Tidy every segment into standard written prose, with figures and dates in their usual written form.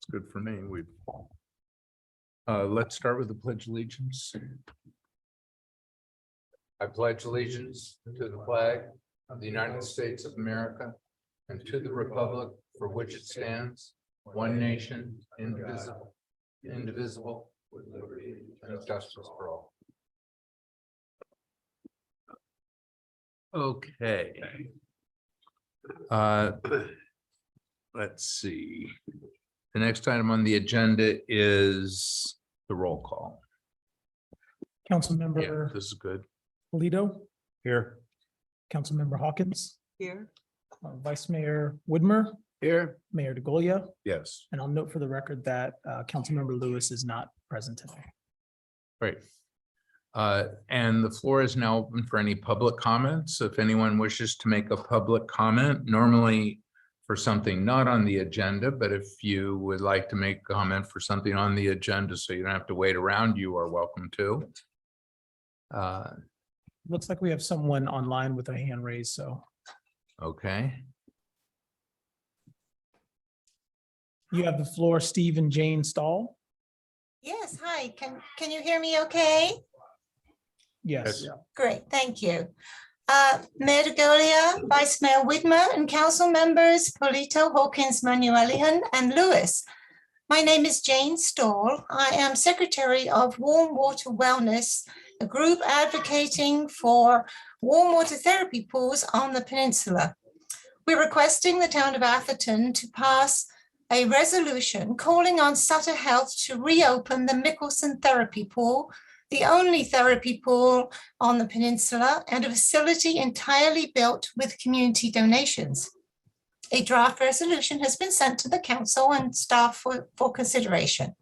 It's good for me. Let's start with the Pledge of Allegiance. I pledge allegiance to the flag of the United States of America and to the republic for which it stands, one nation, indivisible, with liberty and justice for all. Okay. Let's see. The next item on the agenda is the roll call. Councilmember This is good. Polito, Here. Councilmember Hawkins, Here. Vice Mayor Widmer, Here. Mayor DeGolia, Yes. and I'll note for the record that Councilmember Lewis is not present today. Great. And the floor is now open for any public comments. If anyone wishes to make a public comment, normally for something not on the agenda, but if you would like to make a comment for something on the agenda so you don't have to wait around, you are welcome to. Looks like we have someone online with a hand raised, so Okay. you have the floor, Steve and Jane Stahl. Yes, hi. Can you hear me okay? Yes. Yes. Great, thank you. Mayor DeGolia, Vice Mayor Widmer, and council members Polito, Hawkins, Manuelian, and Lewis. My name is Jane Stahl. I am Secretary of Warm Water Wellness, a group advocating for warm water therapy pools on the peninsula. We're requesting the town of Atherton to pass a resolution calling on Sutter Health to reopen the Mickelson Therapy Pool, the only therapy pool on the peninsula, and a facility entirely built with community donations. A draft resolution has been sent to the council and staff for consideration.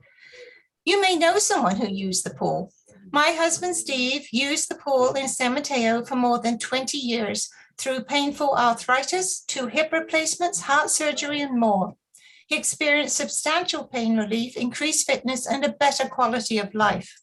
You may know someone who used the pool. My husband, Steve, used the pool in San Mateo for more than 20 years through painful arthritis, 2 hip replacements, heart surgery, and more. He experienced substantial pain relief, increased fitness, and a better quality of life.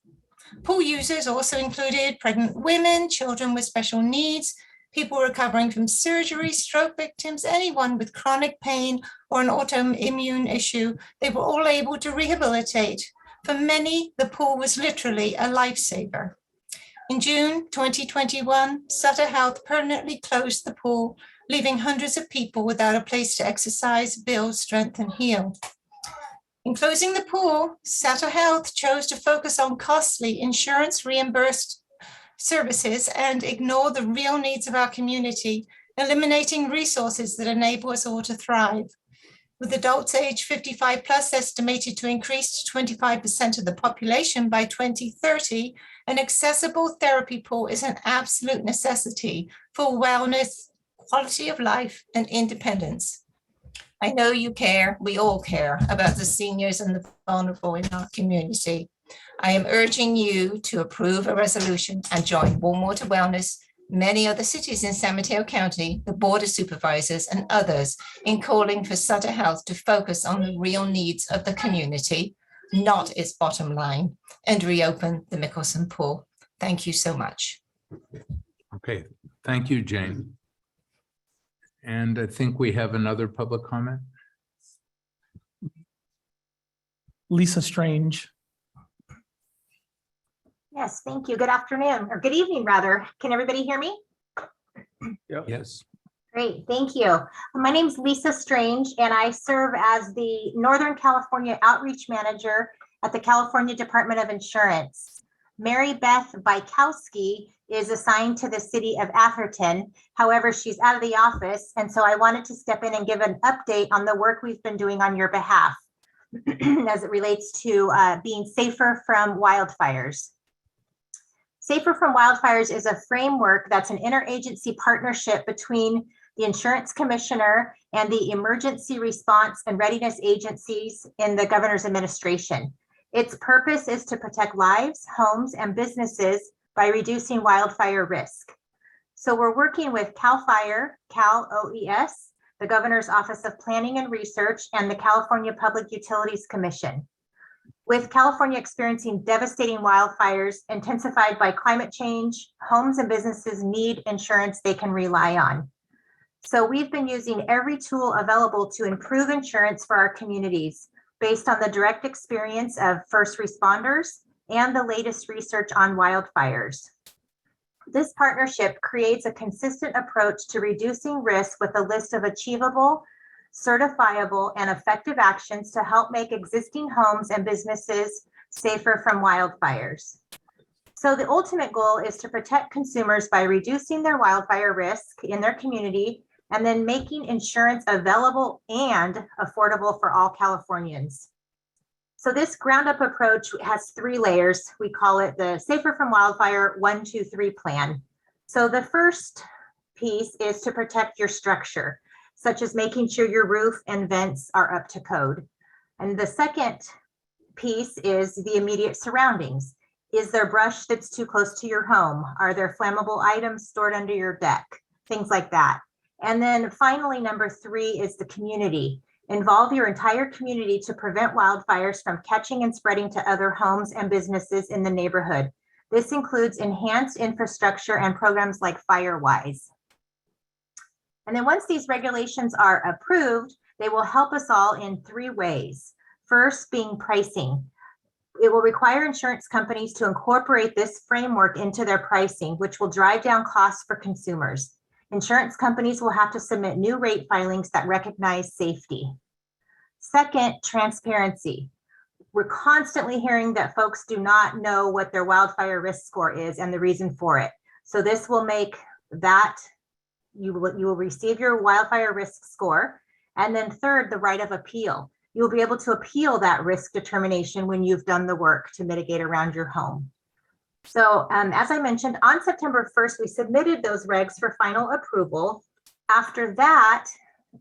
Pool users also included pregnant women, children with special needs, people recovering from surgery, stroke victims, anyone with chronic pain or an autoimmune issue. They were all able to rehabilitate. For many, the pool was literally a lifesaver. In June 2021, Sutter Health permanently closed the pool, leaving hundreds of people without a place to exercise, build strength, and heal. In closing the pool, Sutter Health chose to focus on costly insurance reimbursed services and ignore the real needs of our community, eliminating resources that enable us all to thrive. With adults age 55 plus estimated to increase to 25% of the population by 2030, an accessible therapy pool is an absolute necessity for wellness, quality of life, and independence. I know you care, we all care about the seniors and the vulnerable in our community. I am urging you to approve a resolution and join Warm Water Wellness, many other cities in San Mateo County, the Board of Supervisors, and others in calling for Sutter Health to focus on the real needs of the community, not its bottom line, and reopen the Mickelson Pool. Thank you so much. Okay. Thank you, Jane. And I think we have another public comment. Lisa Strange. Yes, thank you. Good afternoon, or good evening, rather. Can everybody hear me? Yes. Great, thank you. My name is Lisa Strange, and I serve as the Northern California Outreach Manager at the California Department of Insurance. Mary Beth Bykowski is assigned to the city of Atherton. However, she's out of the office, and so I wanted to step in and give an update on the work we've been doing on your behalf as it relates to being safer from wildfires. Safer from Wildfires is a framework that's an interagency partnership between the insurance commissioner and the emergency response and readiness agencies in the governor's administration. Its purpose is to protect lives, homes, and businesses by reducing wildfire risk. So we're working with CAL FIRE, Cal OES, the Governor's Office of Planning and Research, and the California Public Utilities Commission. With California experiencing devastating wildfires intensified by climate change, homes and businesses need insurance they can rely on. So we've been using every tool available to improve insurance for our communities. based on the direct experience of first responders and the latest research on wildfires. This partnership creates a consistent approach to reducing risk with a list of achievable, certifiable, and effective actions to help make existing homes and businesses safer from wildfires. So the ultimate goal is to protect consumers by reducing their wildfire risk in their community and then making insurance available and affordable for all Californians. So this ground up approach has 3 layers. We call it the Safer from Wildfire 1, 2, 3 plan. So the first piece is to protect your structure, such as making sure your roof and vents are up to code. And the second piece is the immediate surroundings. Is there brush that's too close to your home? Are there flammable items stored under your deck? Things like that. And then finally, number 3 is the community. Involve your entire community to prevent wildfires from catching and spreading to other homes and businesses in the neighborhood. This includes enhanced infrastructure and programs like FireWise. And then once these regulations are approved, they will help us all in 3 ways. First being pricing. It will require insurance companies to incorporate this framework into their pricing, which will drive down costs for consumers. Insurance companies will have to submit new rate filings that recognize safety. Second, transparency. We're constantly hearing that folks do not know what their wildfire risk score is and the reason for it. So this will make that, you will receive your wildfire risk score. And then third, the right of appeal. You'll be able to appeal that risk determination when you've done the work to mitigate around your home. So as I mentioned, on September 1st, we submitted those regs for final approval. After that,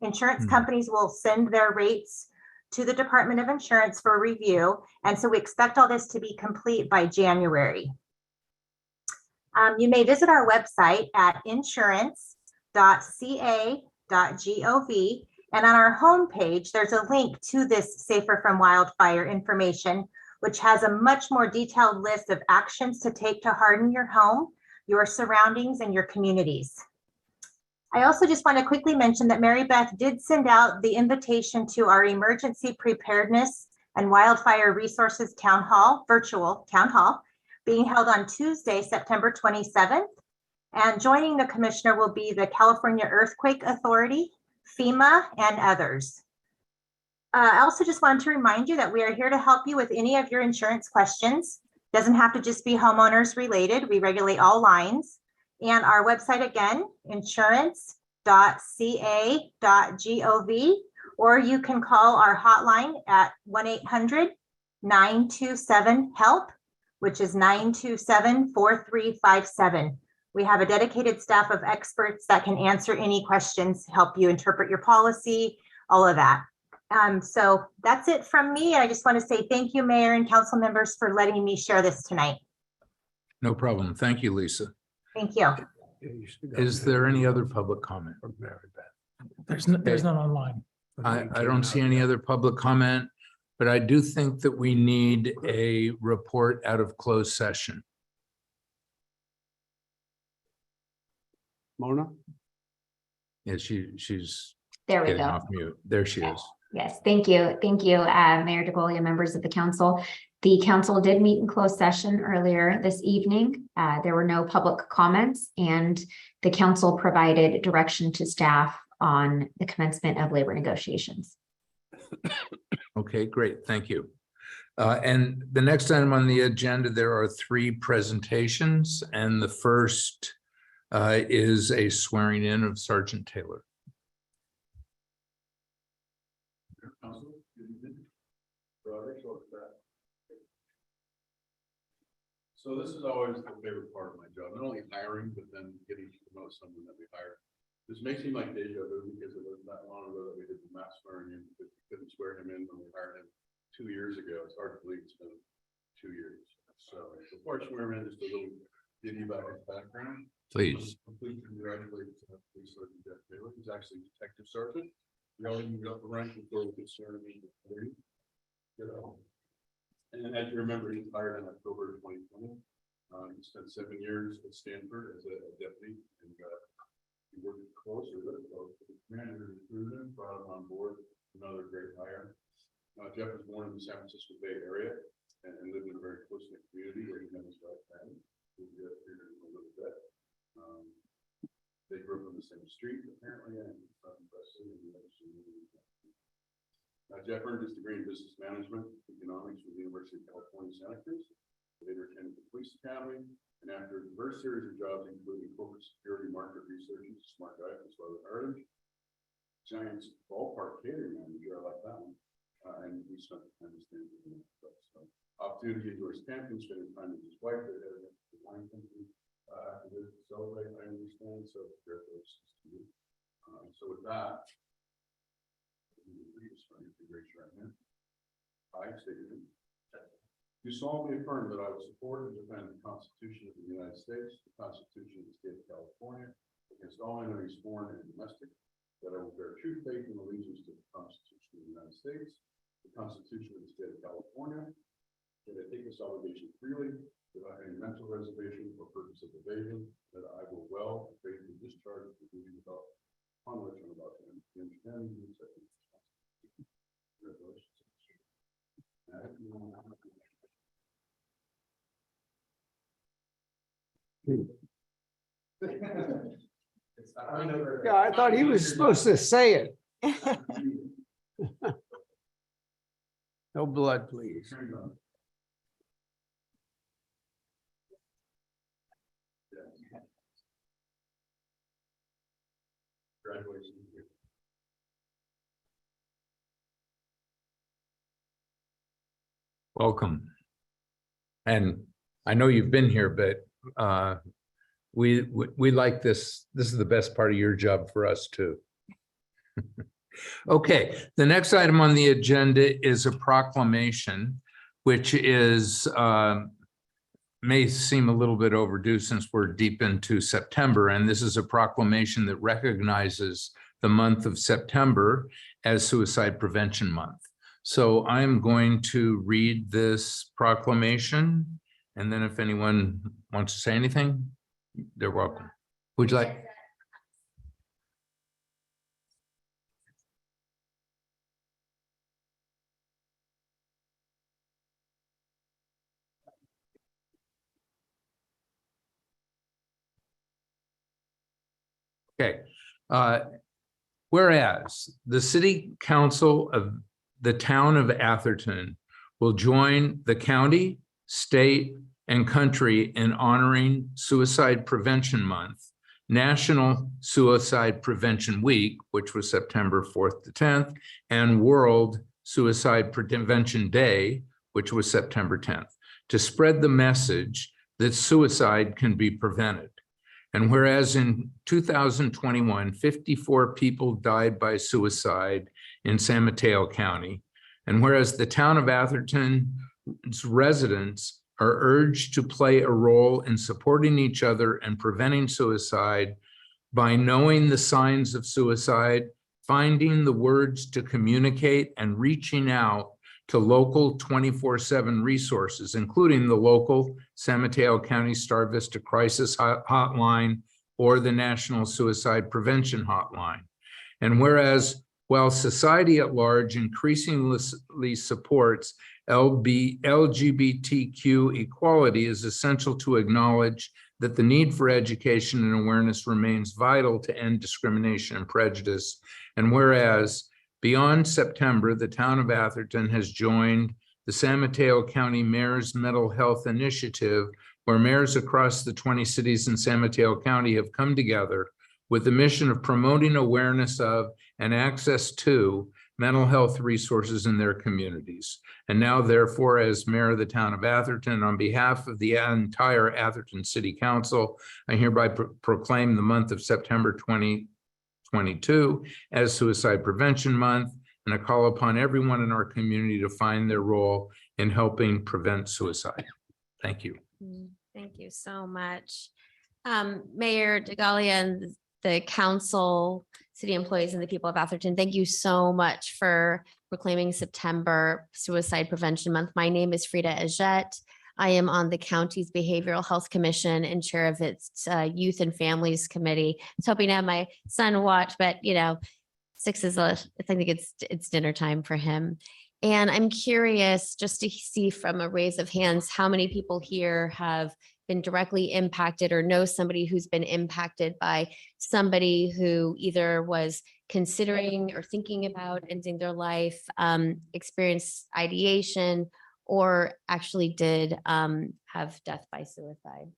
insurance companies will send their rates to the Department of Insurance for review. And so we expect all this to be complete by January. You may visit our website at insurance.ca.gov. And on our homepage, there's a link to this Safer from Wildfire information, which has a much more detailed list of actions to take to harden your home, your surroundings, and your communities. I also just want to quickly mention that Mary Beth did send out the invitation to our Emergency Preparedness and Wildfire Resources Town Hall, virtual town hall, being held on Tuesday, September 27th. And joining the commissioner will be the California Earthquake Authority, FEMA, and others. I also just wanted to remind you that we are here to help you with any of your insurance questions. Doesn't have to just be homeowners related. We regulate all lines. And our website again, insurance.ca.gov, or you can call our hotline at 1-800-927-HELP, which is 927-4357. We have a dedicated staff of experts that can answer any questions, help you interpret your policy, all of that. So that's it from me. I just want to say thank you, Mayor and council members, for letting me share this tonight. No problem. Thank you, Lisa. Thank you. Is there any other public comment? There's none online. I don't see any other public comment, but I do think that we need a report out of closed session. Mona? Yeah, she's There we getting go. off mute. There she is. Yes, thank you. Thank you, Mayor DeGolia, members of the council. The council did meet in closed session earlier this evening. There were no public comments, and the council provided direction to staff on the commencement of labor negotiations. Okay, great. Thank you. And the next item on the agenda, there are 3 presentations, and the first is a swearing in of Sergeant Taylor. So this is always the favorite part of my job, not only hiring, but then getting to promote someone that we hire. This may seem like deja vu because it wasn't that long ago that we did the mass swearing in, because we couldn't swear him in when we hired him 2 years ago. It's hard to believe it's been 2 years. So before I swear him in, just a little ditty about his background. Please. Please congratulate Police Sergeant Jeff Taylor. He's actually Detective Sergeant. We always moved up the rank before we could swear him in. And as you remember, he was hired in October of 2020. He spent 7 years at Stanford as a deputy, and he worked closely with the commander, brought him on board. Another great hire. Jeff was born in the San Francisco Bay Area and lived in a very close-knit community where he met his wife, Patty, who we have here in a little bit. They grew up on the same street, apparently, and Jeff earned his degree in business management, economics from the University of California, Santa Cruz. Later attended the police academy, and after a diverse series of jobs, including corporate security, market research, he's a smart guy, as well as heritage. Giants ballpark catering manager, I like that one. And we spent the time to stand in that. So, opportunity to towards camping, spending time with his wife, at the wine company. After this, celebrate, I understand, so congratulations to you. So with that, I state your name. Do solemnly affirm that I will support and defend the Constitution of the United States, the Constitution of the State of California, against all enemies, foreign and domestic, that I will bear true faith and allegiance to the Constitution of the United States, the Constitution of the State of California, that I take this obligation freely, without any mental reservation or purpose of evasion, that I will well and faithfully discharge the duty upon which I'm about to enter. Congratulations. Yeah, I thought he was supposed to say it. No blood, please. Congratulations. Welcome. And I know you've been here, but we like this. This is the best part of your job for us too. Okay, the next item on the agenda is a proclamation, which is may seem a little bit overdue since we're deep into September, and this is a proclamation that recognizes the month of September as Suicide Prevention Month. So I'm going to read this proclamation, and then if anyone wants to say anything, they're welcome. Would you like? Okay. Whereas the City Council of the Town of Atherton will join the county, state, and country in honoring Suicide Prevention Month, National Suicide Prevention Week, which was September 4th to 10th, and World Suicide Prevention Day, which was September 10th, to spread the message that suicide can be prevented. And whereas in 2021, 54 people died by suicide in San Mateo County, and whereas the town of Atherton's residents are urged to play a role in supporting each other and preventing suicide by knowing the signs of suicide, finding the words to communicate, and reaching out to local 24/7 resources, including the local San Mateo County Star Vista Crisis Hotline or the National Suicide Prevention Hotline. And whereas while society at large increasingly supports LGBTQ equality, is essential to acknowledge that the need for education and awareness remains vital to end discrimination and prejudice. And whereas beyond September, the town of Atherton has joined the San Mateo County Mayor's Mental Health Initiative, where mayors across the 20 cities in San Mateo County have come together with the mission of promoting awareness of and access to mental health resources in their communities. And now, therefore, as mayor of the town of Atherton, on behalf of the entire Atherton City Council, I hereby proclaim the month of September 2022 as Suicide Prevention Month, and I call upon everyone in our community to find their role in helping prevent suicide. Thank you. Thank you so much. Mayor DeGalia and the council, city employees, and the people of Atherton, thank you so much for proclaiming September Suicide Prevention Month. My name is Frida Ajette. I am on the county's Behavioral Health Commission and chair of its Youth and Families Committee. I was hoping to have my son watch, but 6 is I think it's dinner time for him. And I'm curious just to see from a raise of hands, how many people here have been directly impacted or know somebody who's been impacted by somebody who either was considering or thinking about ending their life, experienced ideation, or actually did have death by suicide.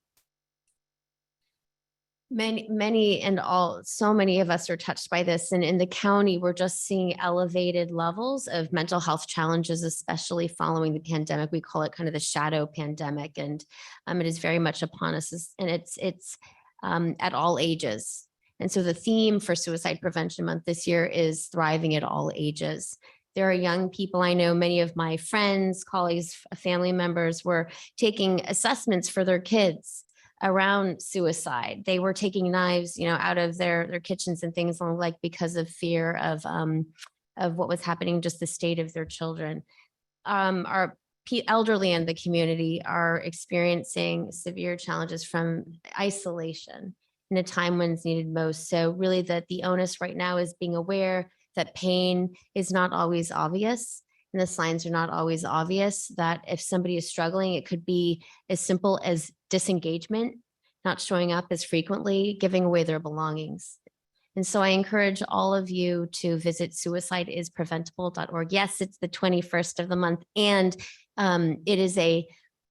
Many and all, so many of us are touched by this. And in the county, we're just seeing elevated levels of mental health challenges, especially following the pandemic. We call it kind of the shadow pandemic, and it is very much upon us. And it's at all ages. And so the theme for Suicide Prevention Month this year is thriving at all ages. There are young people, I know many of my friends, colleagues, family members were taking assessments for their kids around suicide. They were taking knives, out of their kitchens and things like because of fear of what was happening, just the state of their children. Our elderly in the community are experiencing severe challenges from isolation in a time when it's needed most. So really the onus right now is being aware that pain is not always obvious. And the signs are not always obvious, that if somebody is struggling, it could be as simple as disengagement, not showing up as frequently, giving away their belongings. And so I encourage all of you to visit suicideispreventable.org. Yes, it's the 21st of the month. And it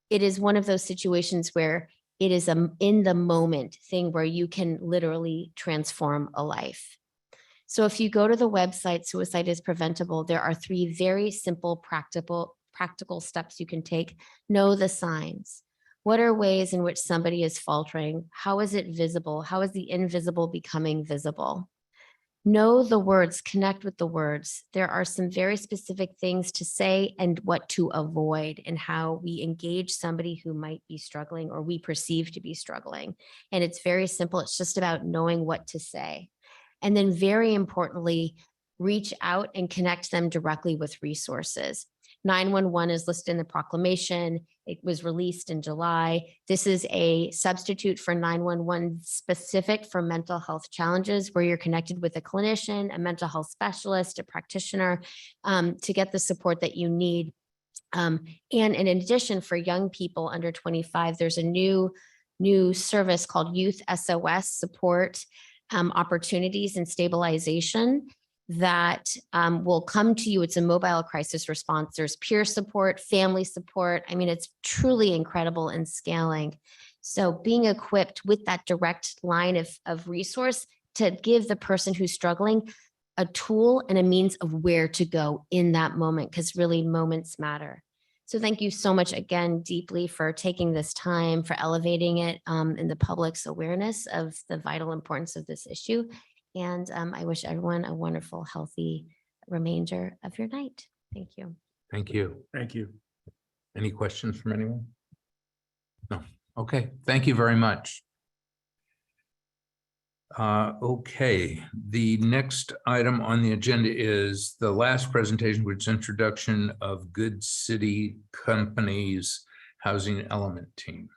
is one of those situations where it is a in the moment thing where you can literally transform a life. So if you go to the website, Suicide is Preventable, there are 3 very simple, practical steps you can take. Know the signs. What are ways in which somebody is faltering? How is it visible? How is the invisible becoming visible? Know the words, connect with the words. There are some very specific things to say and what to avoid, and how we engage somebody who might be struggling or we perceive to be struggling. And it's very simple. It's just about knowing what to say. And then very importantly, reach out and connect them directly with resources. 911 is listed in the proclamation. It was released in July. This is a substitute for 911 specific for mental health challenges, where you're connected with a clinician, a mental health specialist, a practitioner, to get the support that you need. And in addition, for young people under 25, there's a new service called Youth SOS Support Opportunities and Stabilization that will come to you. It's a mobile crisis response. There's peer support, family support. I mean, it's truly incredible in scaling. So being equipped with that direct line of resource to give the person who's struggling a tool and a means of where to go in that moment, because really moments matter. So thank you so much again, deeply, for taking this time, for elevating it in the public's awareness of the vital importance of this issue. And I wish everyone a wonderful, healthy remainder of your night. Thank you. Thank you. Thank you. Any questions from anyone? No. Okay. Thank you very much. Okay. The next item on the agenda is the last presentation, which is introduction of Good City Company's Housing Element Team.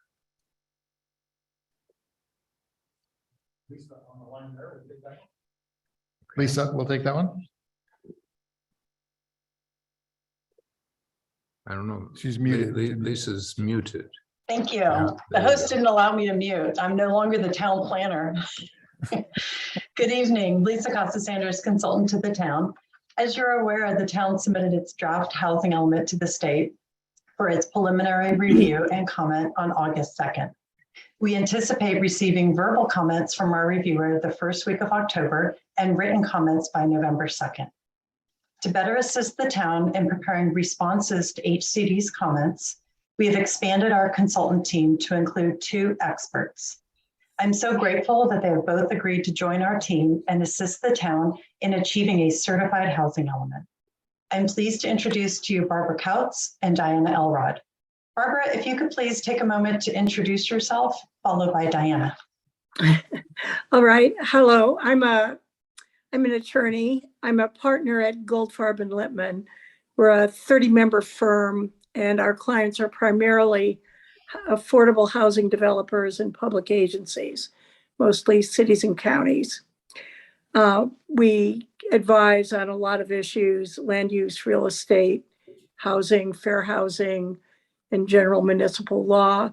Lisa, we'll take that one. I don't know. She's muted. Lisa's muted. Thank you. Yeah, The there you host go. didn't allow me to mute. I'm no longer the town planner. Good evening, Lisa Costa-Sanders, consultant to the town. As you're aware, the town submitted its draft housing element to the state for its preliminary review and comment on August 2nd. We anticipate receiving verbal comments from our reviewer the first week of October and written comments by November 2nd. To better assist the town in preparing responses to HCD's comments, we have expanded our consultant team to include 2 experts. I'm so grateful that they have both agreed to join our team and assist the town in achieving a certified housing element. I'm pleased to introduce to you Barbara Kautz and Diana Elrod. Barbara, if you could please take a moment to introduce yourself, followed by Diana. All right. Hello. I'm an attorney. I'm a partner at Goldfarb and Lippman. We're a 30-member firm, and our clients are primarily affordable housing developers and public agencies, mostly cities and counties. We advise on a lot of issues: land use, real estate, housing, fair housing, and general municipal law.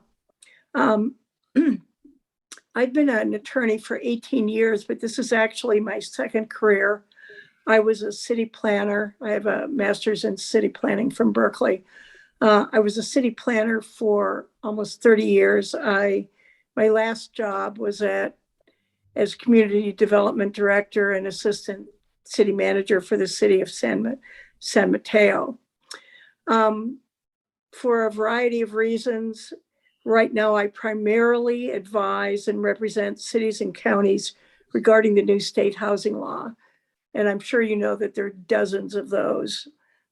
I've been an attorney for 18 years, but this is actually my second career. I was a city planner. I have a master's in city planning from Berkeley. I was a city planner for almost 30 years. My last job was as community development director and assistant city manager for the city of San Mateo. For a variety of reasons, right now I primarily advise and represent cities and counties regarding the new state housing law. And I'm sure you know that there are dozens of those.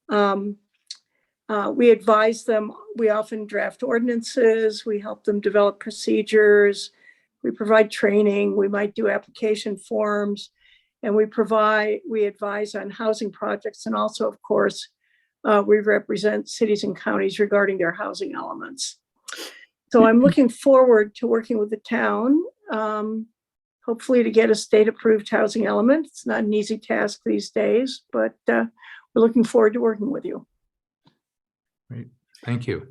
We advise them. We often draft ordinances. We help them develop procedures. We provide training. We might do application forms, and we advise on housing projects. And also, of course, we represent cities and counties regarding their housing elements. So I'm looking forward to working with the town, hopefully to get a state-approved housing element. It's not an easy task these days, but we're looking forward to working with you. Great, thank you.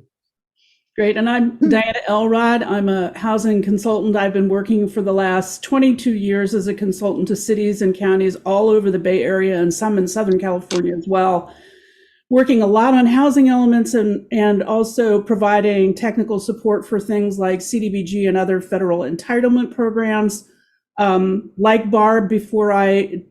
Great, and I'm Diana Elrod. I'm a housing consultant. I've been working for the last 22 years as a consultant to cities and counties all over the Bay Area and some in Southern California as well. Working a lot on housing elements and also providing technical support for things like CDBG and other federal entitlement programs. Like Barb, before I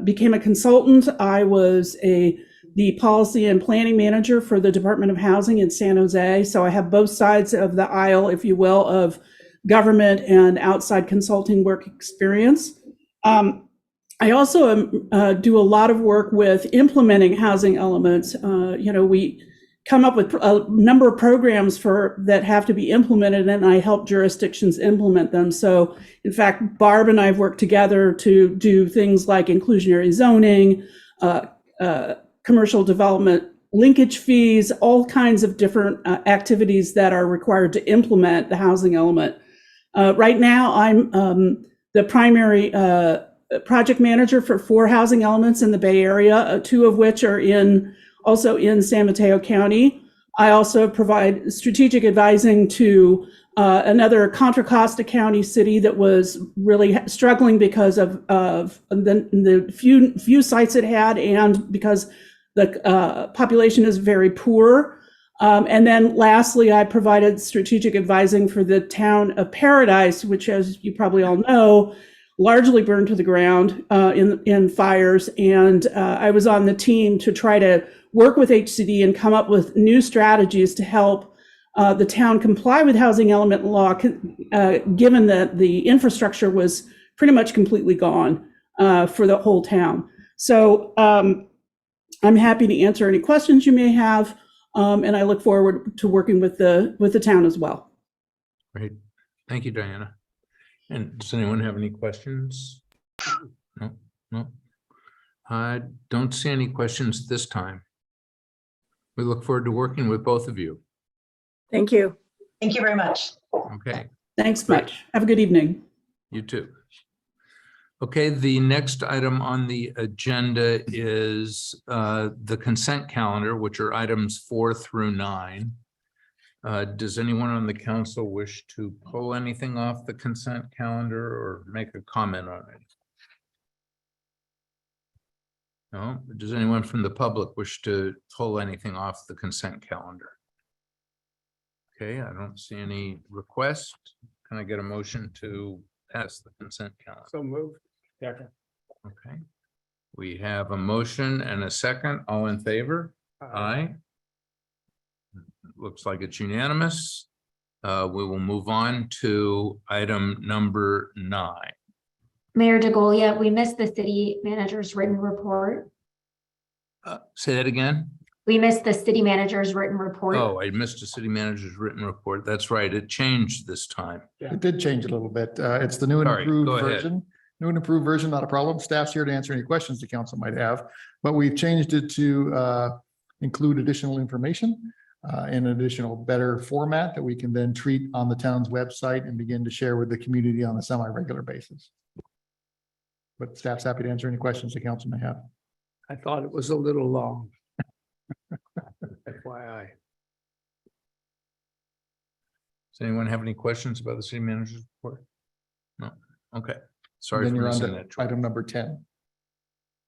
became a consultant, I was the policy and planning manager for the Department of Housing in San Jose. So I have both sides of the aisle, if you will, of government and outside consulting work experience. I also do a lot of work with implementing housing elements. We come up with a number of programs that have to be implemented, and I help jurisdictions implement them. So in fact, Barb and I have worked together to do things like inclusionary zoning, commercial development linkage fees, all kinds of different activities that are required to implement the housing element. Right now, I'm the primary project manager for 4 housing elements in the Bay Area, 2 of which are also in San Mateo County. I also provide strategic advising to another Contra Costa County city that was really struggling because of the few sites it had, and because the population is very poor. And then lastly, I provided strategic advising for the town of Paradise, which, as you probably all know, largely burned to the ground in fires. And I was on the team to try to work with HCD and come up with new strategies to help the town comply with housing element law, given that the infrastructure was pretty much completely gone for the whole town. So I'm happy to answer any questions you may have, and I look forward to working with the town as well. Great, thank you, Diana. And does anyone have any questions? No. I don't see any questions this time. We look forward to working with both of you. Thank you. Thank you very much. Okay. Thanks much. Have a good evening. You too. Okay, the next item on the agenda is the consent calendar, which are items 4 through 9. Does anyone on the council wish to pull anything off the consent calendar or make a comment on it? No? Does anyone from the public wish to pull anything off the consent calendar? Okay, I don't see any requests. Can I get a motion to pass the consent calendar? So moved. Second. Okay. We have a motion and a second. All in favor? Aye. Looks like it's unanimous. We will move on to item number 9. Mayor DeGolia, we missed the city manager's written report. Say that again. We missed the city manager's written report. Oh, I missed a city manager's written report. That's right. It changed this time. It did change a little bit. It's the new and Sorry, improved go ahead. version. New and improved version, not a problem. Staff's here to answer any questions the council might have, but we've changed it to include additional information in an additional better format that we can then treat on the town's website and begin to share with the community on a semi-regular basis. But staff's happy to answer any questions the council may have. I thought it was a little long. FYI. Does anyone have any questions about the city manager's report? No, okay. Sorry Then for you're on missing to that. George. item number 10.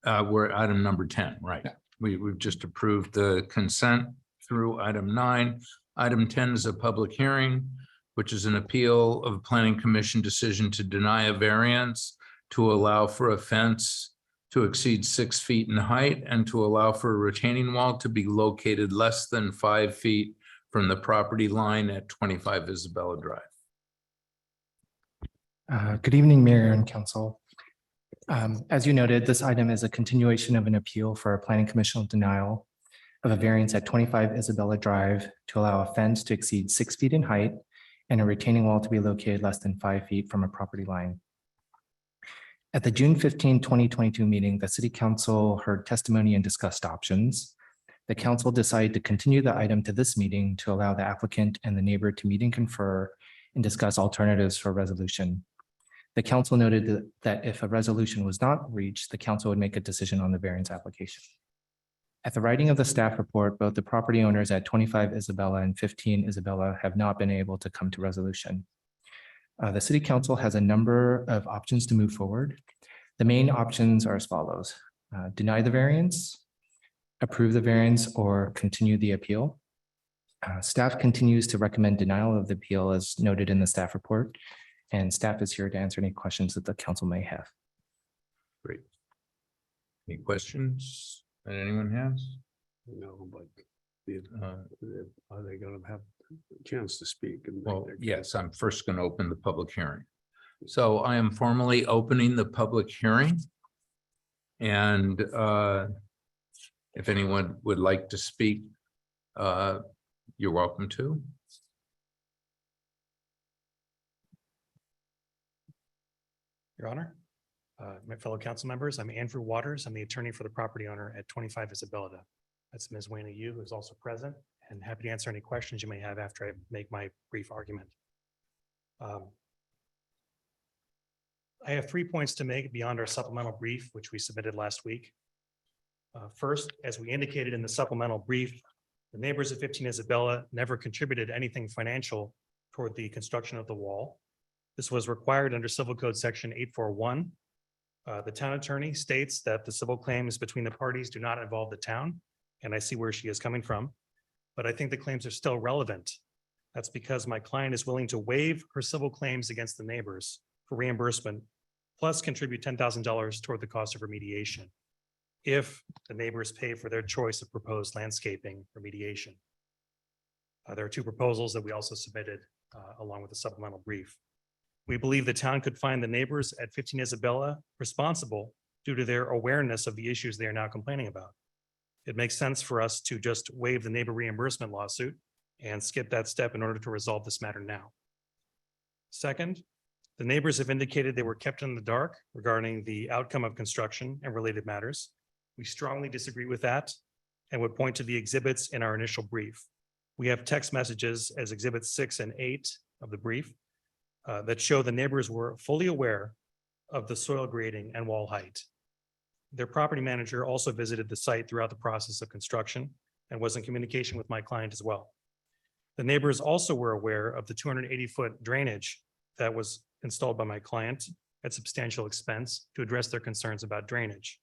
We're at item number 10, right? Yeah. We've just approved the consent through item 9. Item 10 is a public hearing, which is an appeal of a planning commission decision to deny a variance to allow for a fence to exceed 6 feet in height and to allow for a retaining wall to be located less than 5 feet from the property line at 25 Isabella Drive. Good evening, Mayor and Council. As you noted, this item is a continuation of an appeal for a planning commission denial of a variance at 25 Isabella Drive to allow a fence to exceed 6 feet in height and a retaining wall to be located less than 5 feet from a property line. At the June 15, 2022 meeting, the City Council heard testimony and discussed options. The council decided to continue the item to this meeting to allow the applicant and the neighbor to meet and confer and discuss alternatives for resolution. The council noted that if a resolution was not reached, the council would make a decision on the variance application. At the writing of the staff report, both the property owners at 25 Isabella and 15 Isabella have not been able to come to resolution. The City Council has a number of options to move forward. The main options are as follows: deny the variance, approve the variance, or continue the appeal. Staff continues to recommend denial of the appeal as noted in the staff report, and staff is here to answer any questions that the council may have. Great. Any questions that anyone has? No, but are they going to have a chance to speak? And make Well, their case? yes, I'm first going to open the public hearing. So I am formally opening the public hearing. And if anyone would like to speak, you're welcome to. Your Honor, my fellow council members, I'm Andrew Waters. I'm the attorney for the property owner at 25 Isabella. That's Ms. Wayne Yu, who's also present, and happy to answer any questions you may have after I make my brief argument. I have 3 points to make beyond our supplemental brief, which we submitted last week. First, as we indicated in the supplemental brief, the neighbors of 15 Isabella never contributed anything financial toward the construction of the wall. This was required under Civil Code Section 841. The town attorney states that the civil claims between the parties do not involve the town, and I see where she is coming from, but I think the claims are still relevant. That's because my client is willing to waive her civil claims against the neighbors for reimbursement, plus contribute $10,000 toward the cost of remediation if the neighbors pay for their choice of proposed landscaping remediation. There are 2 proposals that we also submitted along with the supplemental brief. We believe the town could find the neighbors at 15 Isabella responsible due to their awareness of the issues they are now complaining about. It makes sense for us to just waive the neighbor reimbursement lawsuit and skip that step in order to resolve this matter now. Second, the neighbors have indicated they were kept in the dark regarding the outcome of construction and related matters. We strongly disagree with that and would point to the exhibits in our initial brief. We have text messages as exhibits 6 and 8 of the brief that show the neighbors were fully aware of the soil grading and wall height. Their property manager also visited the site throughout the process of construction and was in communication with my client as well. The neighbors also were aware of the 280-foot drainage that was installed by my client at substantial expense to address their concerns about drainage.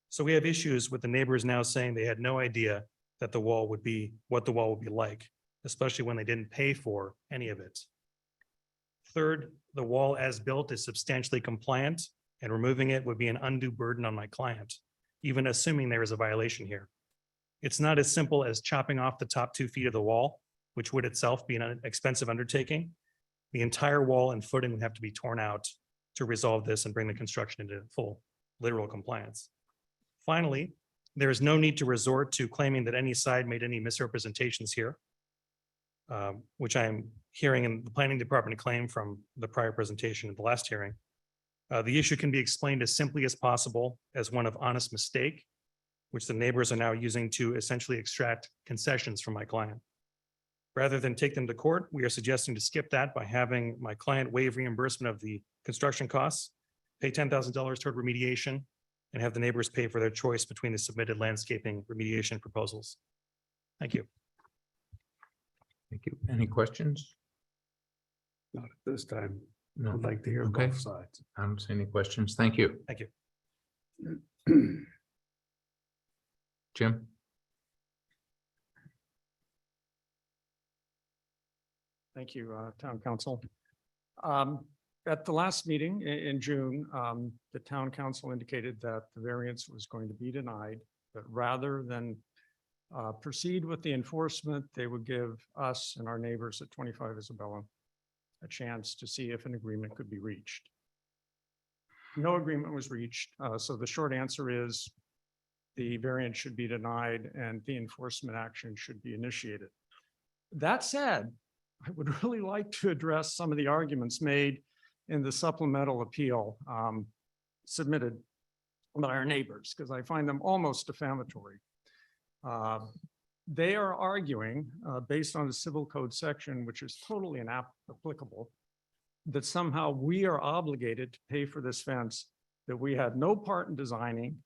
So we have issues with the neighbors now saying they had no idea that the wall would be what the wall would be like, especially when they didn't pay for any of it. Third, the wall as built is substantially compliant, and removing it would be an undue burden on my client, even assuming there is a violation here. It's not as simple as chopping off the top 2 feet of the wall, which would itself be an expensive undertaking. The entire wall and footing would have to be torn out to resolve this and bring the construction into full literal compliance. Finally, there is no need to resort to claiming that any side made any misrepresentations here, which I am hearing in the planning department claim from the prior presentation at the last hearing. The issue can be explained as simply as possible as one of honest mistake, which the neighbors are now using to essentially extract concessions from my client. Rather than take them to court, we are suggesting to skip that by having my client waive reimbursement of the construction costs, pay $10,000 toward remediation, and have the neighbors pay for their choice between the submitted landscaping remediation proposals. Thank you. Thank you. Any questions? Not at this time. No. I'd like to hear Okay. both sides. I don't see any questions. Thank you. Thank you. Jim? Thank you, Town Council. At the last meeting in June, the Town Council indicated that the variance was going to be denied, but rather than proceed with the enforcement, they would give us and our neighbors at 25 Isabella a chance to see if an agreement could be reached. No agreement was reached, so the short answer is the variance should be denied and the enforcement action should be initiated. That said, I would really like to address some of the arguments made in the supplemental appeal submitted by our neighbors, because I find them almost defamatory. They are arguing, based on the civil code section, which is totally inapplicable, that somehow we are obligated to pay for this fence that we had no part in designing.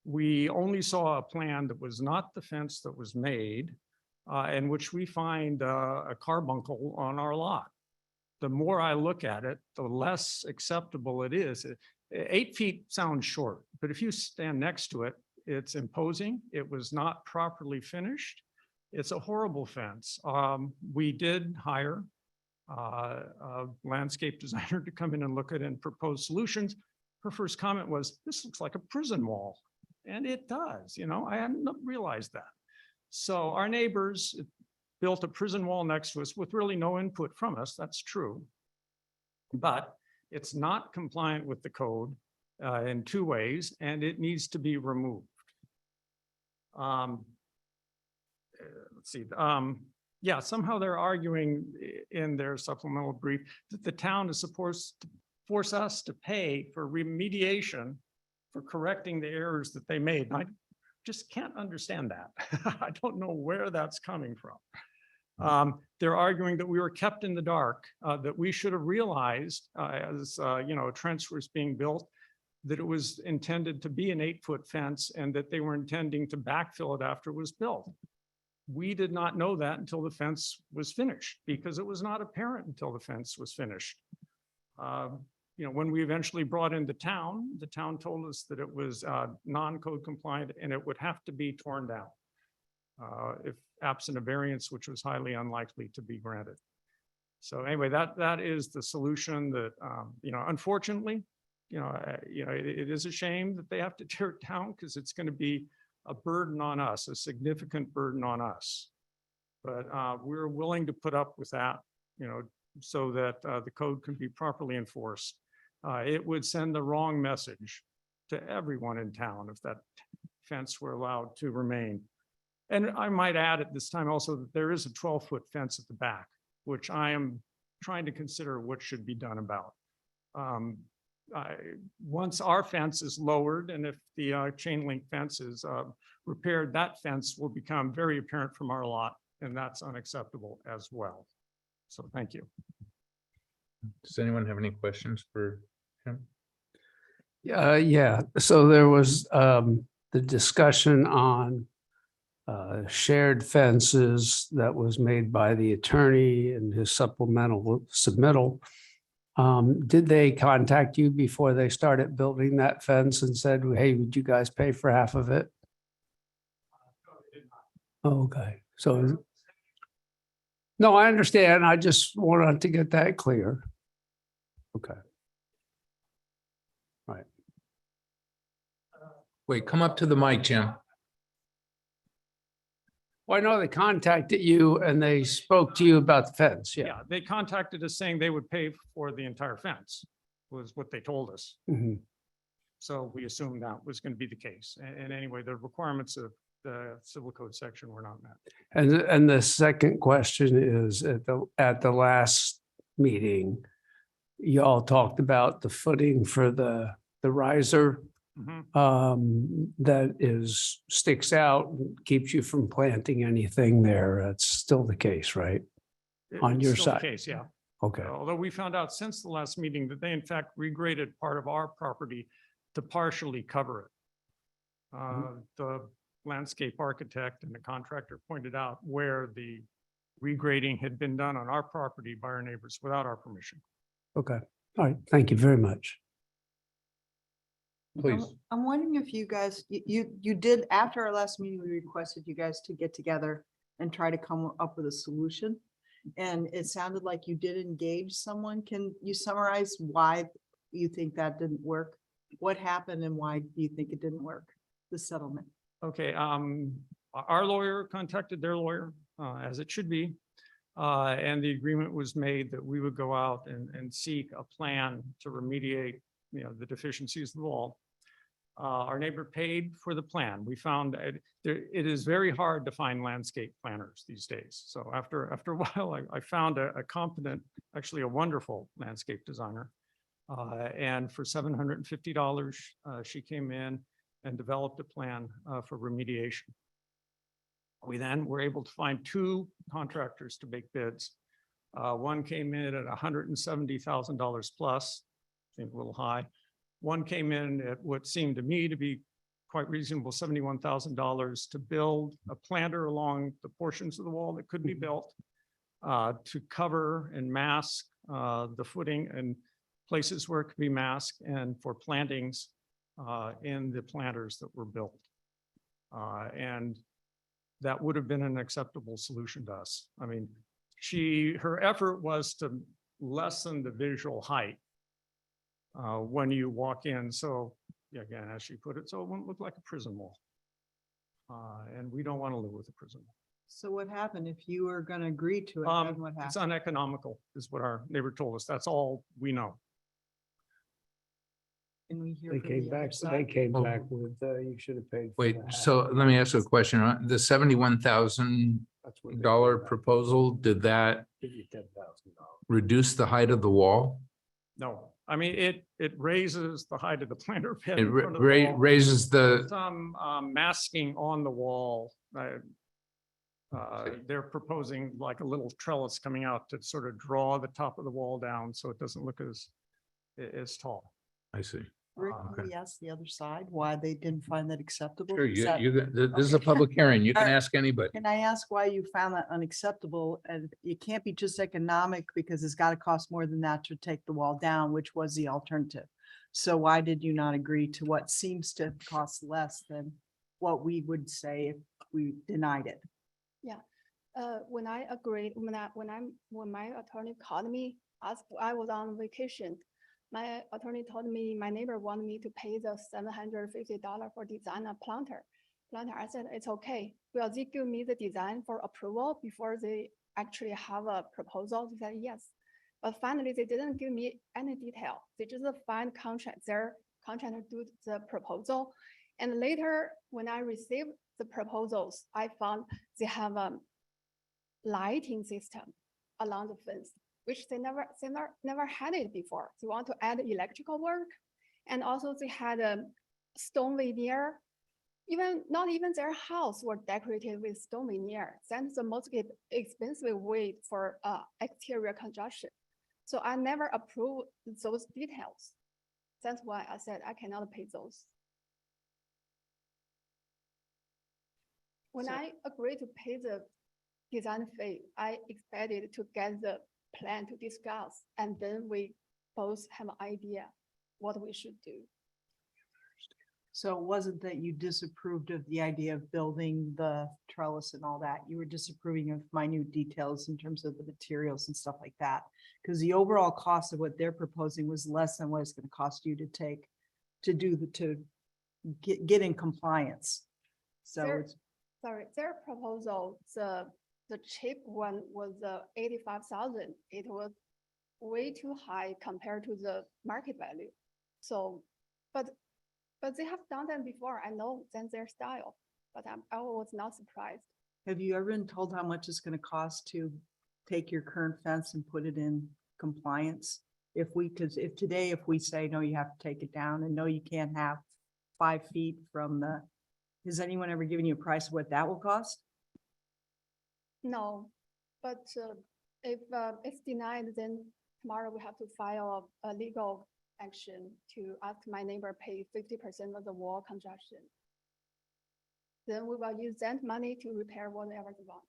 We only saw a plan that was not the fence that was made, in which we find a carbuncle on our lot. The more I look at it, the less acceptable it is. 8 feet sounds short, but if you stand next to it, it's imposing. It was not properly finished. It's a horrible fence. We did hire a landscape designer to come in and look at it and propose solutions. Her first comment was, "This looks like a prison wall." And it does, you know, I hadn't realized that. So our neighbors built a prison wall next to us with really no input from us. That's true. But it's not compliant with the code in 2 ways, and it needs to be removed. Let's see. Yeah, somehow they're arguing in their supplemental brief that the town is supposed to force us to pay for remediation for correcting the errors that they made. And I just can't understand that. I don't know where that's coming from. They're arguing that we were kept in the dark, that we should have realized as you know, a trench was being built, that it was intended to be an 8-foot fence and that they were intending to backfill it after it was built. We did not know that until the fence was finished, because it was not apparent until the fence was finished. You know, when we eventually brought in the town told us that it was non-code compliant and it would have to be torn down if absent a variance, which was highly unlikely to be granted. So anyway, that is the solution that, you know, unfortunately, you know, it is a shame that they have to tear it down, because it's going to be a burden on us, a significant burden on us. But we're willing to put up with that, you know, so that the code can be properly enforced. It would send the wrong message to everyone in town if that fence were allowed to remain. And I might add at this time also that there is a 12-foot fence at the back, which I am trying to consider what should be done about. Once our fence is lowered, and if the chain link fence is repaired, that fence will become very apparent from our lot, and that's unacceptable as well. So thank you. Does anyone have any questions for him? Yeah, so there was the discussion on shared fences that was made by the attorney in his supplemental submittal. Did they contact you before they started building that fence and said, hey, would you guys pay for half of it? Okay, so. No, I understand. I just wanted to get that clear. Okay. Right. Wait, come up to the mic, Jim. Well, I know they contacted you and they spoke to you about the fence. Yeah. Yeah, they contacted us saying they would pay for the entire fence, was what they told us. Mhm. So we assumed that was going to be the case. And anyway, the requirements of the civil code section were not met. And the second question is at the last meeting, you all talked about the footing for the riser that sticks out and keeps you from planting anything there. That's still the case, right? On It's your still the side. case, yeah. Okay. Although we found out since the last meeting that they in fact regraded part of our property to partially cover it. The landscape architect and the contractor pointed out where the regrading had been done on our property by our neighbors without our permission. Okay, all right, thank you very much. Please. I'm wondering if you guys, you did, after our last meeting, we requested you guys to get together and try to come up with a solution. And it sounded like you did engage someone. Can you summarize why you think that didn't work? What happened and why do you think it didn't work, the settlement? Okay, our lawyer contacted their lawyer, as it should be. And the agreement was made that we would go out and seek a plan to remediate, the deficiencies of the wall. Our neighbor paid for the plan. We found it is very hard to find landscape planners these days. So after a while, I found a competent, actually a wonderful landscape designer. And for $750, she came in and developed a plan for remediation. We then were able to find two contractors to make bids. One came in at $170,000 plus, seemed a little high. One came in at what seemed to me to be quite reasonable, $71,000 to build a planter along the portions of the wall that could be built, to cover and mask the footing and places where it could be masked, and for plantings in the planters that were built. And that would have been an acceptable solution to us. I mean, her effort was to lessen the visual height when you walk in. So again, as she put it, so it wouldn't look like a prison wall. And we don't want to live with a prison wall. So what happened if you were going to agree to it? Then what It's happened? uneconomical is what our neighbor told us. That's all we know. Can we hear They from came the other back, side? they came back with, you should have paid. for Wait, the half. so let me ask you a question. The $71,000 That's what they came back. proposal, did that Give you $10,000. reduce the height of the wall? No, I mean, it raises the height of the planter bed. It in front of the wall. raises the, Some masking on the wall. They're proposing like a little trellis coming out to sort of draw the top of the wall down so it doesn't look as tall. I see. Rick, okay. can we ask the other side why they didn't find that acceptable? Sure, Is that- this is a public hearing. You can Alright. ask anybody. Can I ask why you found that unacceptable? And it can't be just economic because it's got to cost more than that to take the wall down, which was the alternative. So why did you not agree to what seems to cost less than what we would say if we denied it? Yeah, when I agreed, when my attorney called me, I was on vacation. My attorney told me my neighbor wanted me to pay the $750 for design a planter. I said, it's okay. Will they give me the design for approval before they actually have a proposal? They said yes. But finally, they didn't give me any detail. They just find their contractor do the proposal. And later, when I received the proposals, I found they have a lighting system along the fence, which they never had it before. They want to add electrical work. And also they had a stone veneer. Not even their house were decorated with stone veneer. That's the most expensive way for exterior construction. So I never approved those details. That's why I said I cannot pay those. When I agreed to pay the design fee, I expected to get the plan to discuss, and then we both have an idea what we should do. So it wasn't that you disapproved of the idea of building the trellis and all that. You were disapproving of minute details in terms of the materials and stuff like that. Because the overall cost of what they're proposing was less than what it's going to cost you to get in compliance. So it's Their proposal, the cheap one was 85,000. It was way too high compared to the market value. So, but they have done that before. I know that's their style, but I was not surprised. have you ever been told how much it's going to cost to take your current fence and put it in compliance? If today we say, no, you have to take it down, and no, you can't have 5 feet from has anyone ever given you a price of what that will cost? No, but if it's denied, then tomorrow we have to file a legal action to ask my neighbor pay 50% of the wall construction. then we will use that money to repair whatever they want.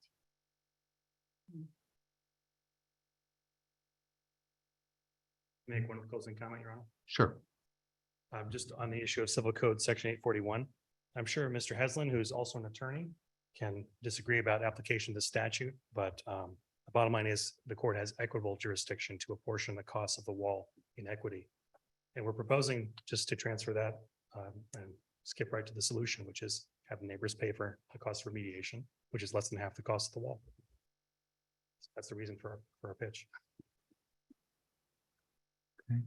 Make one closing comment, Your Honor. Sure. Just on the issue of Civil Code, Section 841. I'm sure Mr. Heslin, who's also an attorney, can disagree about application of the statute, but the bottom line is the court has equitable jurisdiction to apportion the cost of the wall in equity. And we're proposing just to transfer that and skip right to the solution, which is have the neighbors pay for the cost of remediation, which is less than half the cost of the wall. So that's the reason for our pitch. Okay.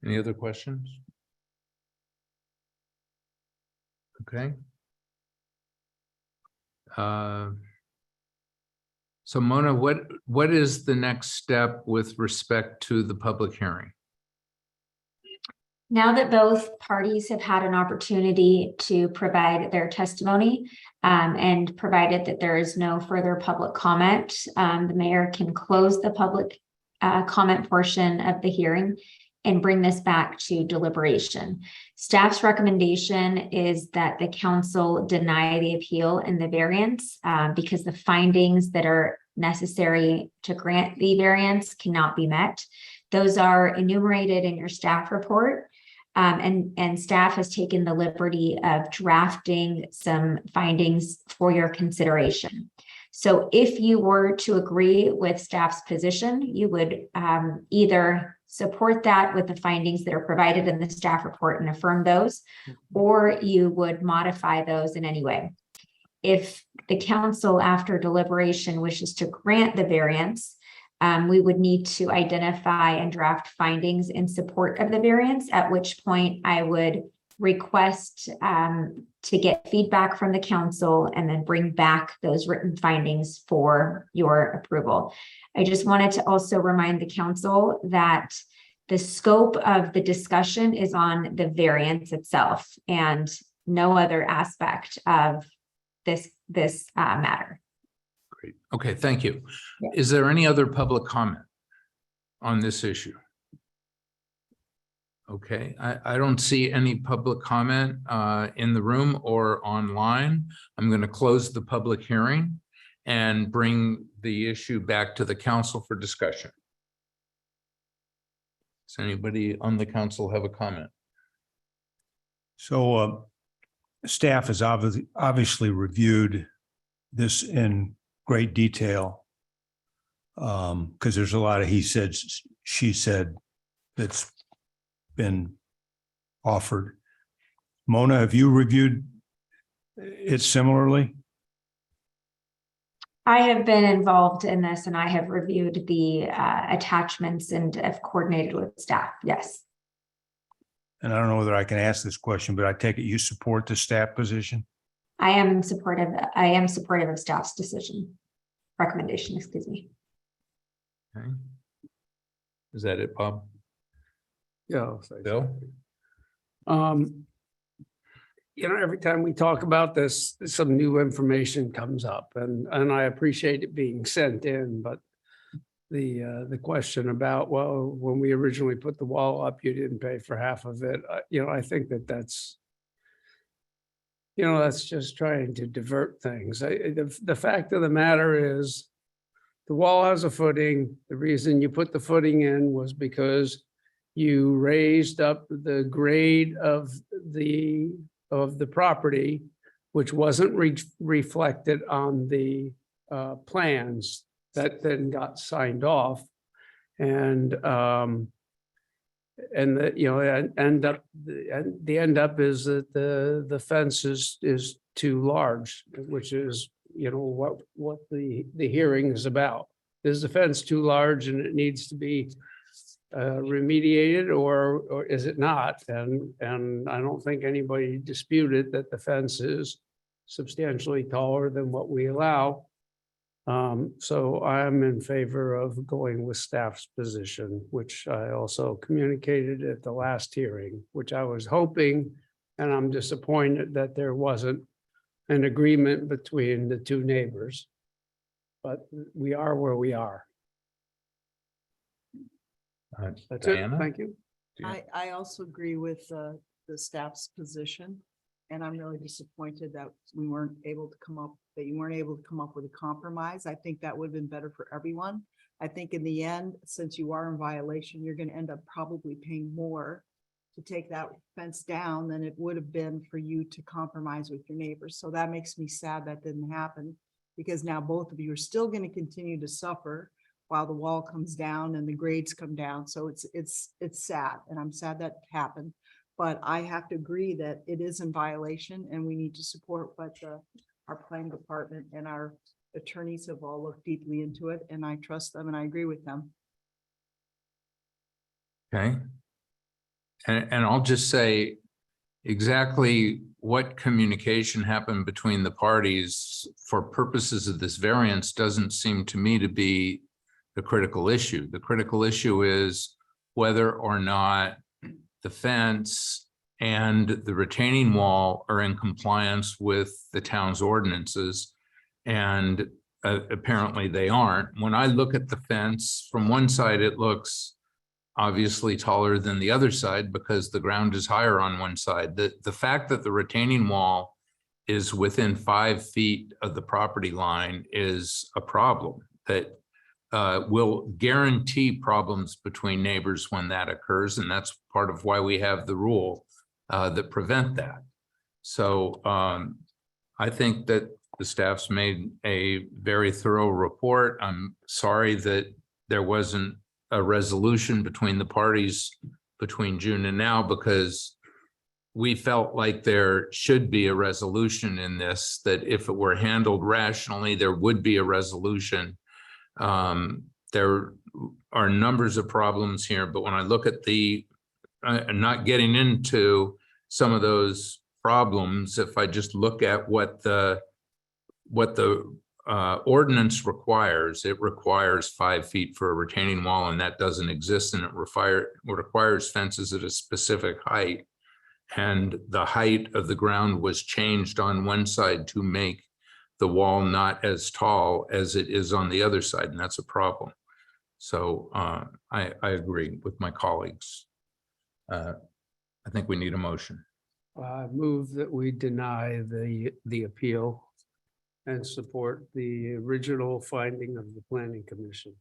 Any other questions? Okay. So Mona, what is the next step with respect to the public hearing? Now that both parties have had an opportunity to provide their testimony, and provided that there is no further public comment, the mayor can close the public comment portion of the hearing and bring this back to deliberation. Staff's recommendation is that the council deny the appeal and the variance because the findings that are necessary to grant the variance cannot be met. Those are enumerated in your staff report. And staff has taken the liberty of drafting some findings for your consideration. So if you were to agree with staff's position, you would either support that with the findings that are provided in the staff report and affirm those, or you would modify those in any way. If the council, after deliberation, wishes to grant the variance, we would need to identify and draft findings in support of the variance, at which point I would request to get feedback from the council and then bring back those written findings for your approval. I just wanted to also remind the council that the scope of the discussion is on the variance itself and no other aspect of this matter. Great. Okay, thank you. Is there any other public comment on this issue? Okay, I don't see any public comment in the room or online. I'm going to close the public hearing and bring the issue back to the council for discussion. Does anybody on the council have a comment? So staff has obviously reviewed this in great detail because there's a lot of he said, she said that's been offered. Mona, have you reviewed it similarly? I have been involved in this and I have reviewed the attachments and have coordinated with staff. Yes. And I don't know whether I can ask this question, but I take it you support the staff position? I am supportive of staff's recommendation, excuse me. Okay. Is that it, Bob? Yeah. Bill? You know, every time we talk about this, some new information comes up and I appreciate it being sent in, but the question about, well, when we originally put the wall up, you didn't pay for half of it. You know, I think that's just trying to divert things. The fact of the matter is the wall has a footing. The reason you put the footing in was because you raised up the grade of the property, which wasn't reflected on the plans that then got signed off. And the end up is that the fence is too large, which is, what the hearing is about. Is the fence too large and it needs to be remediated or is it not? And I don't think anybody disputed that the fence is substantially taller than what we allow. So I'm in favor of going with staff's position, which I also communicated at the last hearing, which I was hoping, and I'm disappointed that there wasn't an agreement between the two neighbors. But we are where we are. That's Diana? it. Thank you. I also agree with the staff's position. And I'm really disappointed that we weren't able to come up, that you weren't able to come up with a compromise. I think that would have been better for everyone. I think in the end, since you are in violation, you're going to end up probably paying more to take that fence down than it would have been for you to compromise with your neighbors. So that makes me sad that didn't happen, because now both of you are still going to continue to suffer while the wall comes down and the grades come down. So it's sad, and I'm sad that happened. But I have to agree that it is in violation, and we need to support what our planning department and our attorneys have all looked deeply into it, and I trust them and I agree with them. Okay. And I'll just say exactly what communication happened between the parties for purposes of this variance doesn't seem to me to be the critical issue. The critical issue is whether or not the fence and the retaining wall are in compliance with the town's ordinances. And apparently they aren't. When I look at the fence from one side, it looks obviously taller than the other side because the ground is higher on one side. The fact that the retaining wall is within 5 feet of the property line is a problem that will guarantee problems between neighbors when that occurs. And that's part of why we have the rule that prevent that. So I think that the staff's made a very thorough report. I'm sorry that there wasn't a resolution between the parties between June and now, because we felt like there should be a resolution in this, that if it were handled rationally, there would be a resolution. There are numbers of problems here, but when I look at the, not getting into some of those problems, if I just look at what the ordinance requires, it requires 5 feet for a retaining wall, and that doesn't exist, and it requires fences at a specific height. And the height of the ground was changed on one side to make the wall not as tall as it is on the other side, and that's a problem. So I agree with my colleagues. I think we need a motion. I move that we deny the appeal and support the original finding of the planning commission.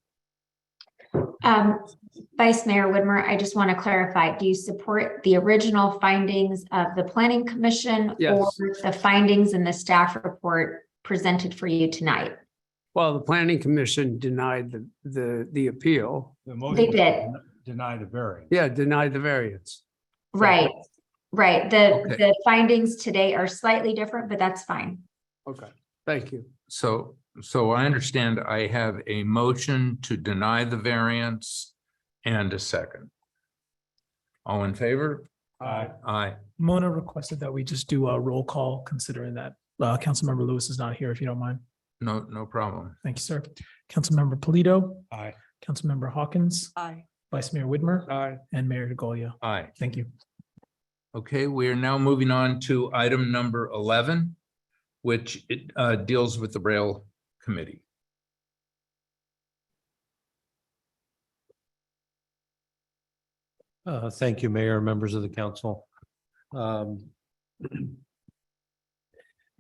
Vice Mayor Whitmer, I just want to clarify, do you support the original findings of the planning commission? Yes. Or the findings in the staff report presented for you tonight? Well, the planning commission denied the appeal. They did. Deny the variance. Yeah, denied the variance. Right, right. Okay. The findings today are slightly different, but that's fine. Okay, thank you. So I understand I have a motion to deny the variance and a second. All in favor? Aye. Aye. Mona requested that we just do a roll call, considering that Councilmember Lewis is not here, if you don't mind. No problem. Thank you, sir. Councilmember Polito, Aye. Councilmember Hawkins, Aye. Vice Mayor Whitmer, Aye. and Mayor DeGolia. Aye. Thank you. Okay, we are now moving on to item number 11, which deals with the Rail Committee. Thank you, Mayor, members of the council.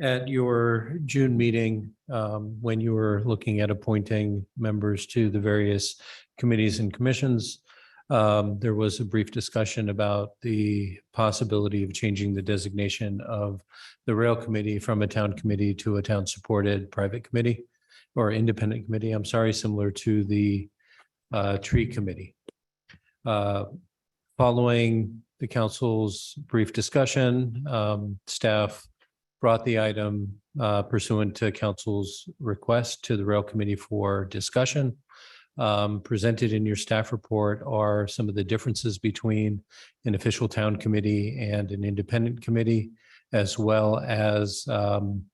At your June meeting, when you were looking at appointing members to the various committees and commissions, there was a brief discussion about the possibility of changing the designation of the Rail Committee from a town committee to a town-supported private committee or independent committee, I'm sorry, similar to the Tree Committee. Following the council's brief discussion, staff brought the item pursuant to council's request to the Rail Committee for discussion. Presented in your staff report are some of the differences between an official town committee and an independent committee, as well as I'm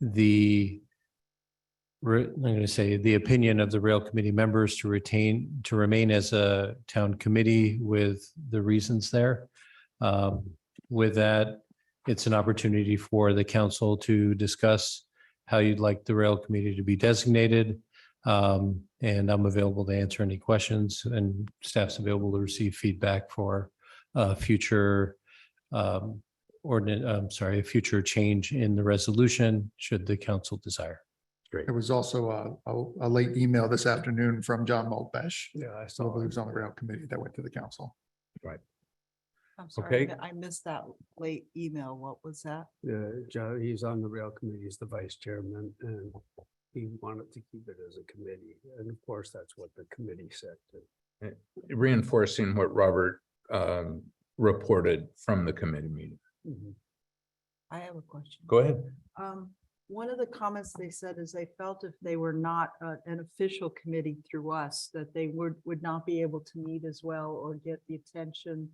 going to say the opinion of the Rail Committee members to remain as a town committee with the reasons there. With that, it's an opportunity for the council to discuss how you'd like the Rail Committee to be designated. And I'm available to answer any questions, and staff's available to receive feedback for future a future change in the resolution, should the council desire. Great. There was also a late email this afternoon from John Maltbesh. Yeah, I I saw believe he was on the rail committee that went to the council. Right. I'm sorry, Okay. I missed that late email. What was that? Joe, he's on the rail committee, he's the vice chairman, and he wanted to keep it as a committee. And of course, that's what the committee said too. Reinforcing what Robert reported from the committee meeting. I have a question. Go ahead. One of the comments they said is they felt if they were not an official committee through us, that they would not be able to meet as well or get the attention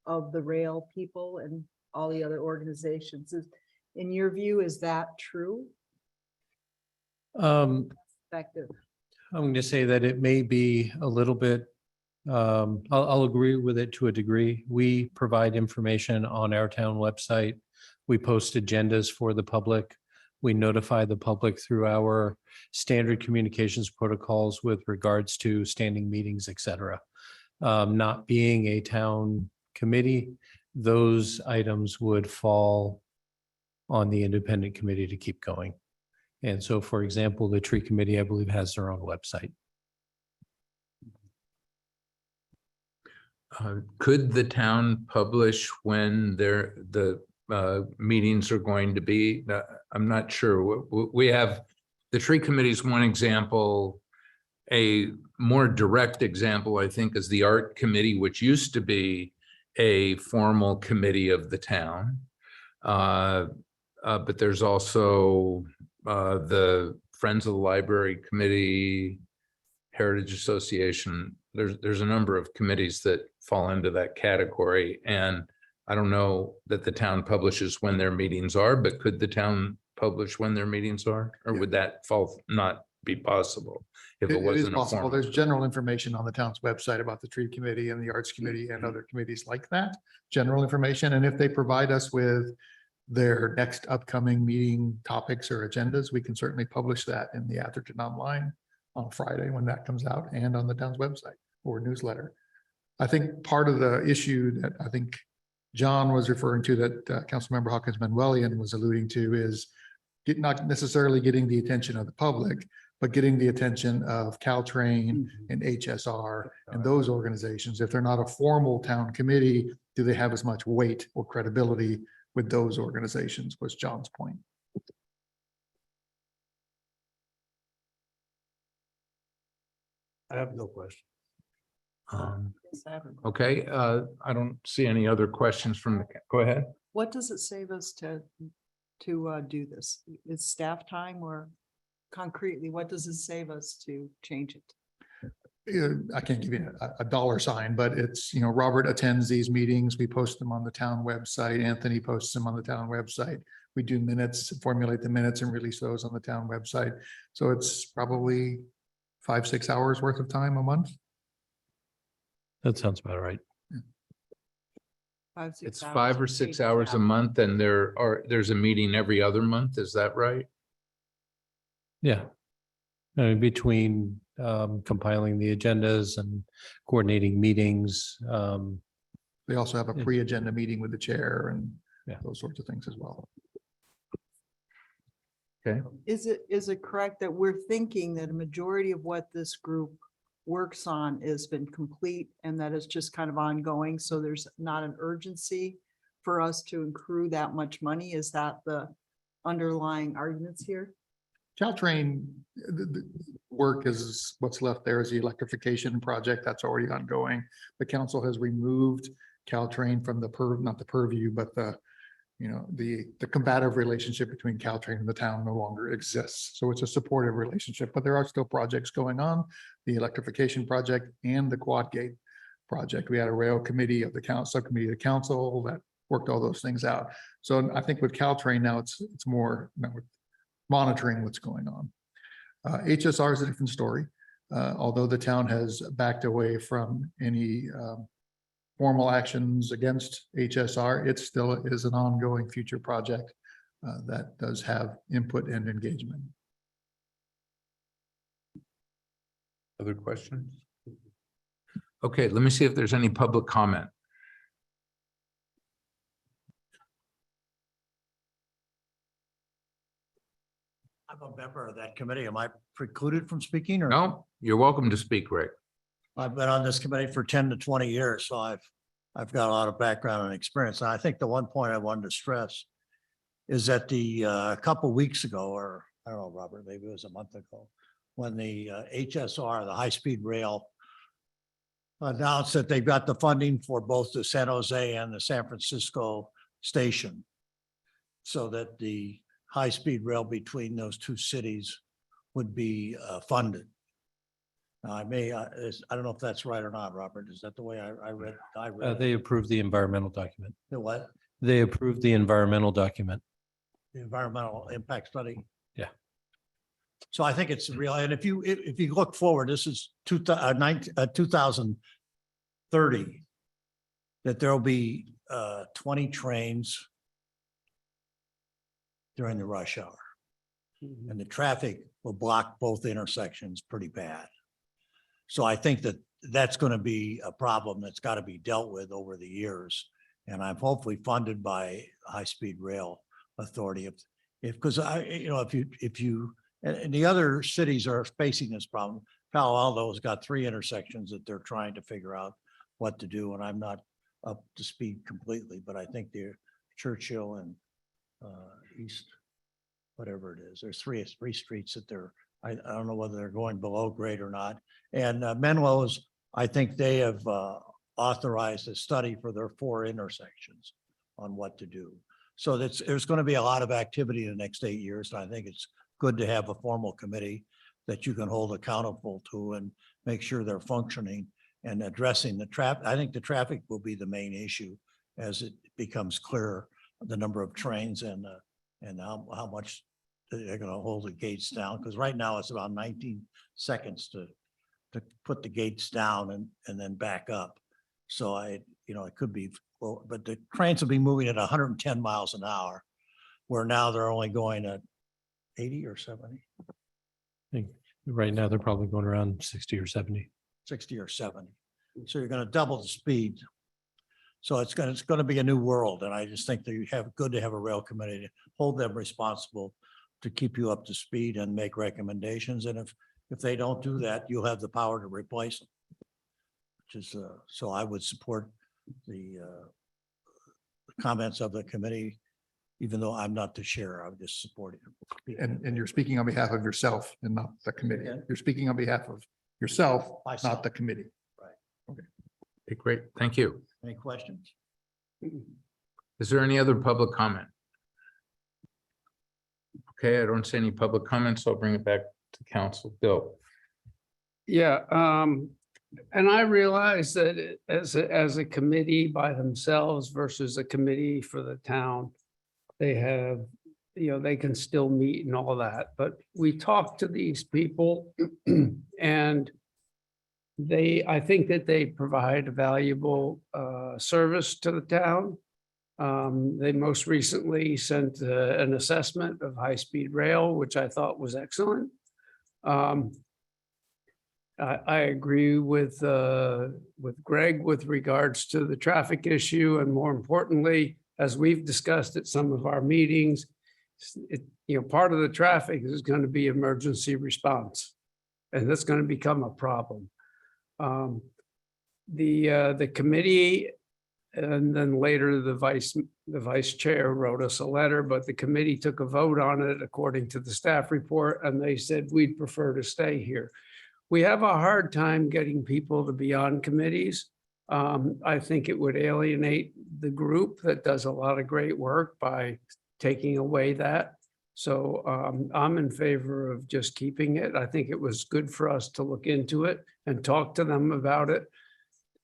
of the rail people and all the other organizations. In your view, is that true? Effective? I'm going to say that it may be a little bit, I'll agree with it to a degree. We provide information on our town website. We post agendas for the public. We notify the public through our standard communications protocols with regards to standing meetings, et cetera. Not being a town committee, those items would fall on the independent committee to keep going. And so, for example, the tree committee, I believe, has their own website. Could the town publish when the meetings are going to be? I'm not sure. We have, the tree committee is one example. A more direct example, I think, is the art committee, which used to be a formal committee of the town. But there's also the Friends of the Library Committee, Heritage Association. There's a number of committees that fall into that category. And I don't know that the town publishes when their meetings are, but could the town publish when their meetings are? Or would that not be possible if it It is wasn't a possible. formal? There's general information on the town's website about the tree committee and the arts committee and other committees like that, general information. And if they provide us with their next upcoming meeting topics or agendas, we can certainly publish that in the Atherton Online on Friday when that comes out and on the town's website or newsletter. I think part of the issue that I think John was referring to, that Councilmember Hawkins Manuelian was alluding to, is not necessarily getting the attention of the public, but getting the attention of Caltrain and HSR and those organizations. If they're not a formal town committee, do they have as much weight or credibility with those organizations, was John's point. I have no question. Yes, I have a question. Okay, I don't see any other questions from the, go ahead. What does it save us to do this? Is staff time, or concretely, what does it save us to change it? I can't give you a dollar sign, but it's, Robert attends these meetings. We post them on the town website. Anthony posts them on the town website. We do minutes, formulate the minutes and release those on the town website. So it's probably 5-6 hours worth of time a month. That sounds about right. It's 5 or 6 hours a month, and there's a meeting every other month. Is that right? Yeah. Between compiling the agendas and coordinating meetings. They also have a pre-agenda meeting with the chair and Yeah. those sorts of things as well. Okay. Is it correct that we're thinking that a majority of what this group works on has been complete and that it's just kind of ongoing? So there's not an urgency for us to accrue that much money? Is that the underlying arguments here? Caltrain, the work is what's left there is the electrification project that's already ongoing. The council has removed Caltrain from not the purview, but the combative relationship between Caltrain and the town no longer exists. So it's a supportive relationship, but there are still projects going on, the electrification project and the Quad Gate project. We had a rail committee of the council, subcommittee of the council that worked all those things out. So I think with Caltrain now it's more monitoring what's going on. HSR is a different story. Although the town has backed away from any formal actions against HSR, it still is an ongoing future project that does have input and engagement. Other questions? Okay, let me see if there's any public comment. I'm a member of that committee. Am I precluded from speaking or? No, you're welcome to speak, Rick. I've been on this committee for 10 to 20 years, so I've got a lot of background and experience. And I think the one point I wanted to stress is that a couple weeks ago, or I don't know, Robert, maybe it was a month ago, when the HSR, the high-speed rail, announced that they've got the funding for both the San Jose and the San Francisco station, so that the high-speed rail between those two cities would be funded. Now, I don't know if that's right or not, Robert. Is that the way I read? They approved the environmental document. The what? They approved the environmental document. The environmental impact study. Yeah. So I think it's real. And if you look forward, this is 2030, that there'll be 20 trains during the rush hour. And the traffic will block both intersections pretty bad. So I think that that's going to be a problem that's got to be dealt with over the years. And I'm hopefully funded by High Speed Rail Authority. Because if you, and the other cities are facing this problem. Palo Alto has got 3 intersections that they're trying to figure out what to do. And I'm not up to speed completely, but I think they're Churchill and East, whatever it is. There's three streets that I don't know whether they're going below grade or not. And Menlo's, I think they have authorized a study for their 4 intersections on what to do. So there's going to be a lot of activity in the next 8 years. And I think it's good to have a formal committee that you can hold accountable to and make sure they're functioning and addressing the traffic. I think the traffic will be the main issue as it becomes clearer, the number of trains and how much they're going to hold the gates down. Because right now it's about 19 seconds to put the gates down and then back up. So it could be, well, but the trains will be moving at 110 miles an hour, where now they're only going at 80 or 70. I think right now they're probably going around 60 or 70. 60 or 70. So you're going to double the speed. So it's going to be a new world. And I just think that you good to have a rail committee to hold them responsible to keep you up to speed and make recommendations. And if they don't do that, you'll have the power to replace them. Which is, so I would support the comments of the committee, even though I'm not the chair. I would just support it. And you're speaking on behalf of yourself and not the committee. Yeah. You're speaking on behalf of yourself, Myself. not the committee. Right. Okay, great. Thank you. Any questions? Is there any other public comment? Okay, I don't see any public comments. So I'll bring it back to council. Bill. Yeah, and I realize that as a committee by themselves versus a committee for the town, they have, they can still meet and all that, but we talk to these people and I think that they provide a valuable service to the town. They most recently sent an assessment of high-speed rail, which I thought was excellent. I agree with Greg with regards to the traffic issue, and more importantly, as we've discussed at some of our meetings, part of the traffic is going to be emergency response, and that's going to become a problem. The committee, and then later the vice chair wrote us a letter, but the committee took a vote on it according to the staff report, and they said we'd prefer to stay here. We have a hard time getting people to be on committees. I think it would alienate the group that does a lot of great work by taking away that. So I'm in favor of just keeping it. I think it was good for us to look into it and talk to them about it.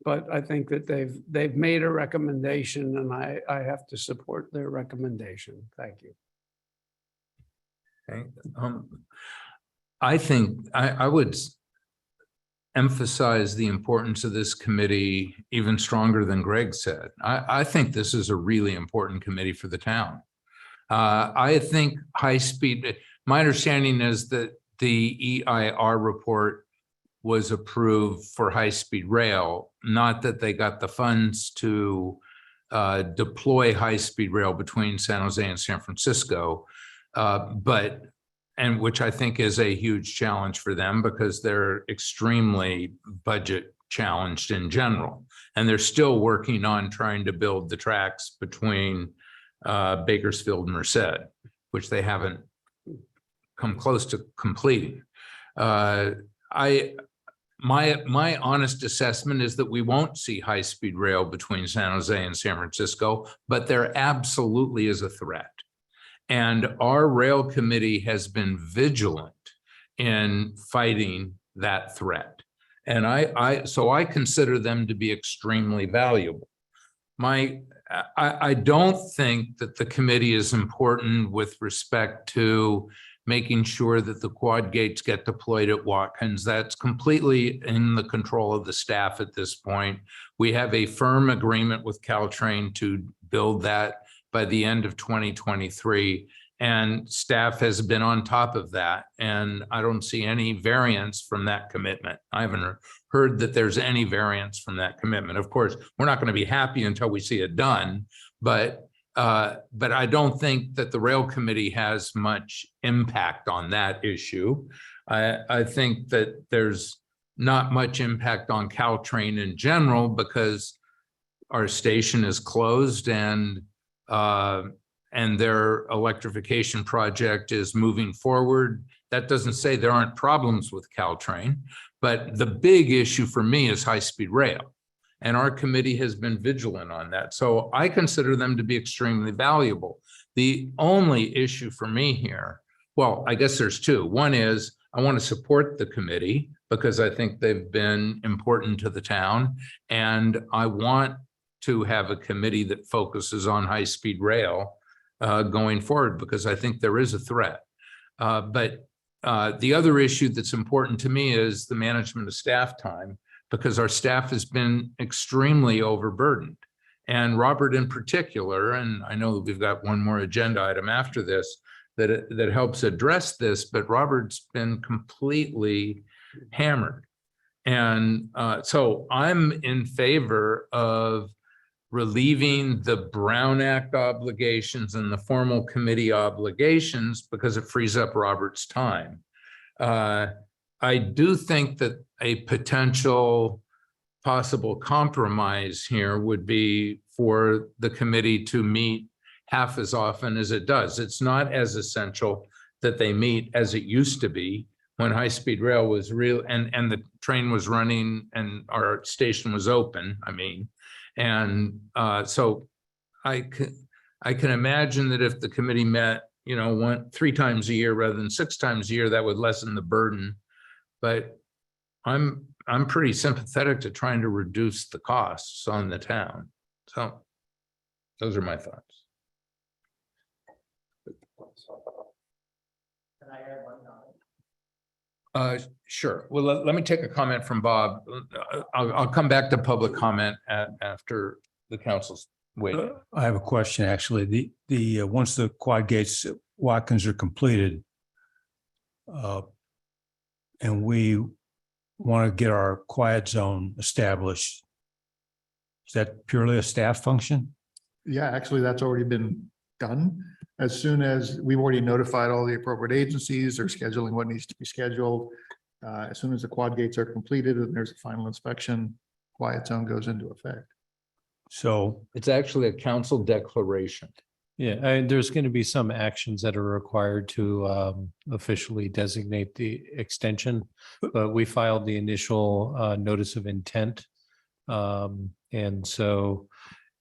But I think that they've made a recommendation, and I have to support their recommendation. Thank you. Okay. I think I would emphasize the importance of this committee even stronger than Greg said. I think this is a really important committee for the town. I think high speed, my understanding is that the EIR report was approved for high speed rail, not that they got the funds to deploy high speed rail between San Jose and San Francisco. But and which I think is a huge challenge for them because they're extremely budget challenged in general. And they're still working on trying to build the tracks between Bakersfield and Merced, which they haven't come close to completing. My honest assessment is that we won't see high-speed rail between San Jose and San Francisco, but there absolutely is a threat. And our rail committee has been vigilant in fighting that threat. And so I consider them to be extremely valuable. I don't think that the committee is important with respect to making sure that the quad gates get deployed at Watkins. That's completely in the control of the staff at this point. We have a firm agreement with Caltrain to build that by the end of 2023. And staff has been on top of that. And I don't see any variance from that commitment. I haven't heard that there's any variance from that commitment. Of course, we're not going to be happy until we see it done, but I don't think that the rail committee has much impact on that issue. I think that there's not much impact on Caltrain in general because our station is closed and their electrification project is moving forward. That doesn't say there aren't problems with Caltrain, but the big issue for me is high-speed rail. And our committee has been vigilant on that. So I consider them to be extremely valuable. The only issue for me here, well, I guess there's two. One is I want to support the committee because I think they've been important to the town. And I want to have a committee that focuses on high-speed rail going forward because I think there is a threat. But the other issue that's important to me is the management of staff time, because our staff has been extremely overburdened. And Robert in particular, and I know we've got one more agenda item after this that helps address this, but Robert's been completely hammered. And so I'm in favor of relieving the Brown Act obligations and the formal committee obligations because it frees up Robert's time. I do think that a potential possible compromise here would be for the committee to meet half as often as it does. It's not as essential that they meet as it used to be when high-speed rail was real and the train was running and our station was open, I mean. And so I can imagine that if the committee met, 3 times a year rather than 6 times a year, that would lessen the burden. But I'm pretty sympathetic to trying to reduce the costs on the town. So those are my thoughts. Can I add one comment? Sure. Well, let me take a comment from Bob. I'll come back to public comment after the council's waiting. I have a question, actually. The once the quad gates at Watkins are completed, and we want to get our quiet zone established, is that purely a staff function? Yeah, actually, that's already been done. As soon as we've already notified all the appropriate agencies, they're scheduling what needs to be scheduled. As soon as the quad gates are completed and there's a final inspection, quiet zone goes into effect. So it's actually a council declaration. Yeah, and there's going to be some actions that are required to officially designate the extension, but we filed the initial notice of intent. And so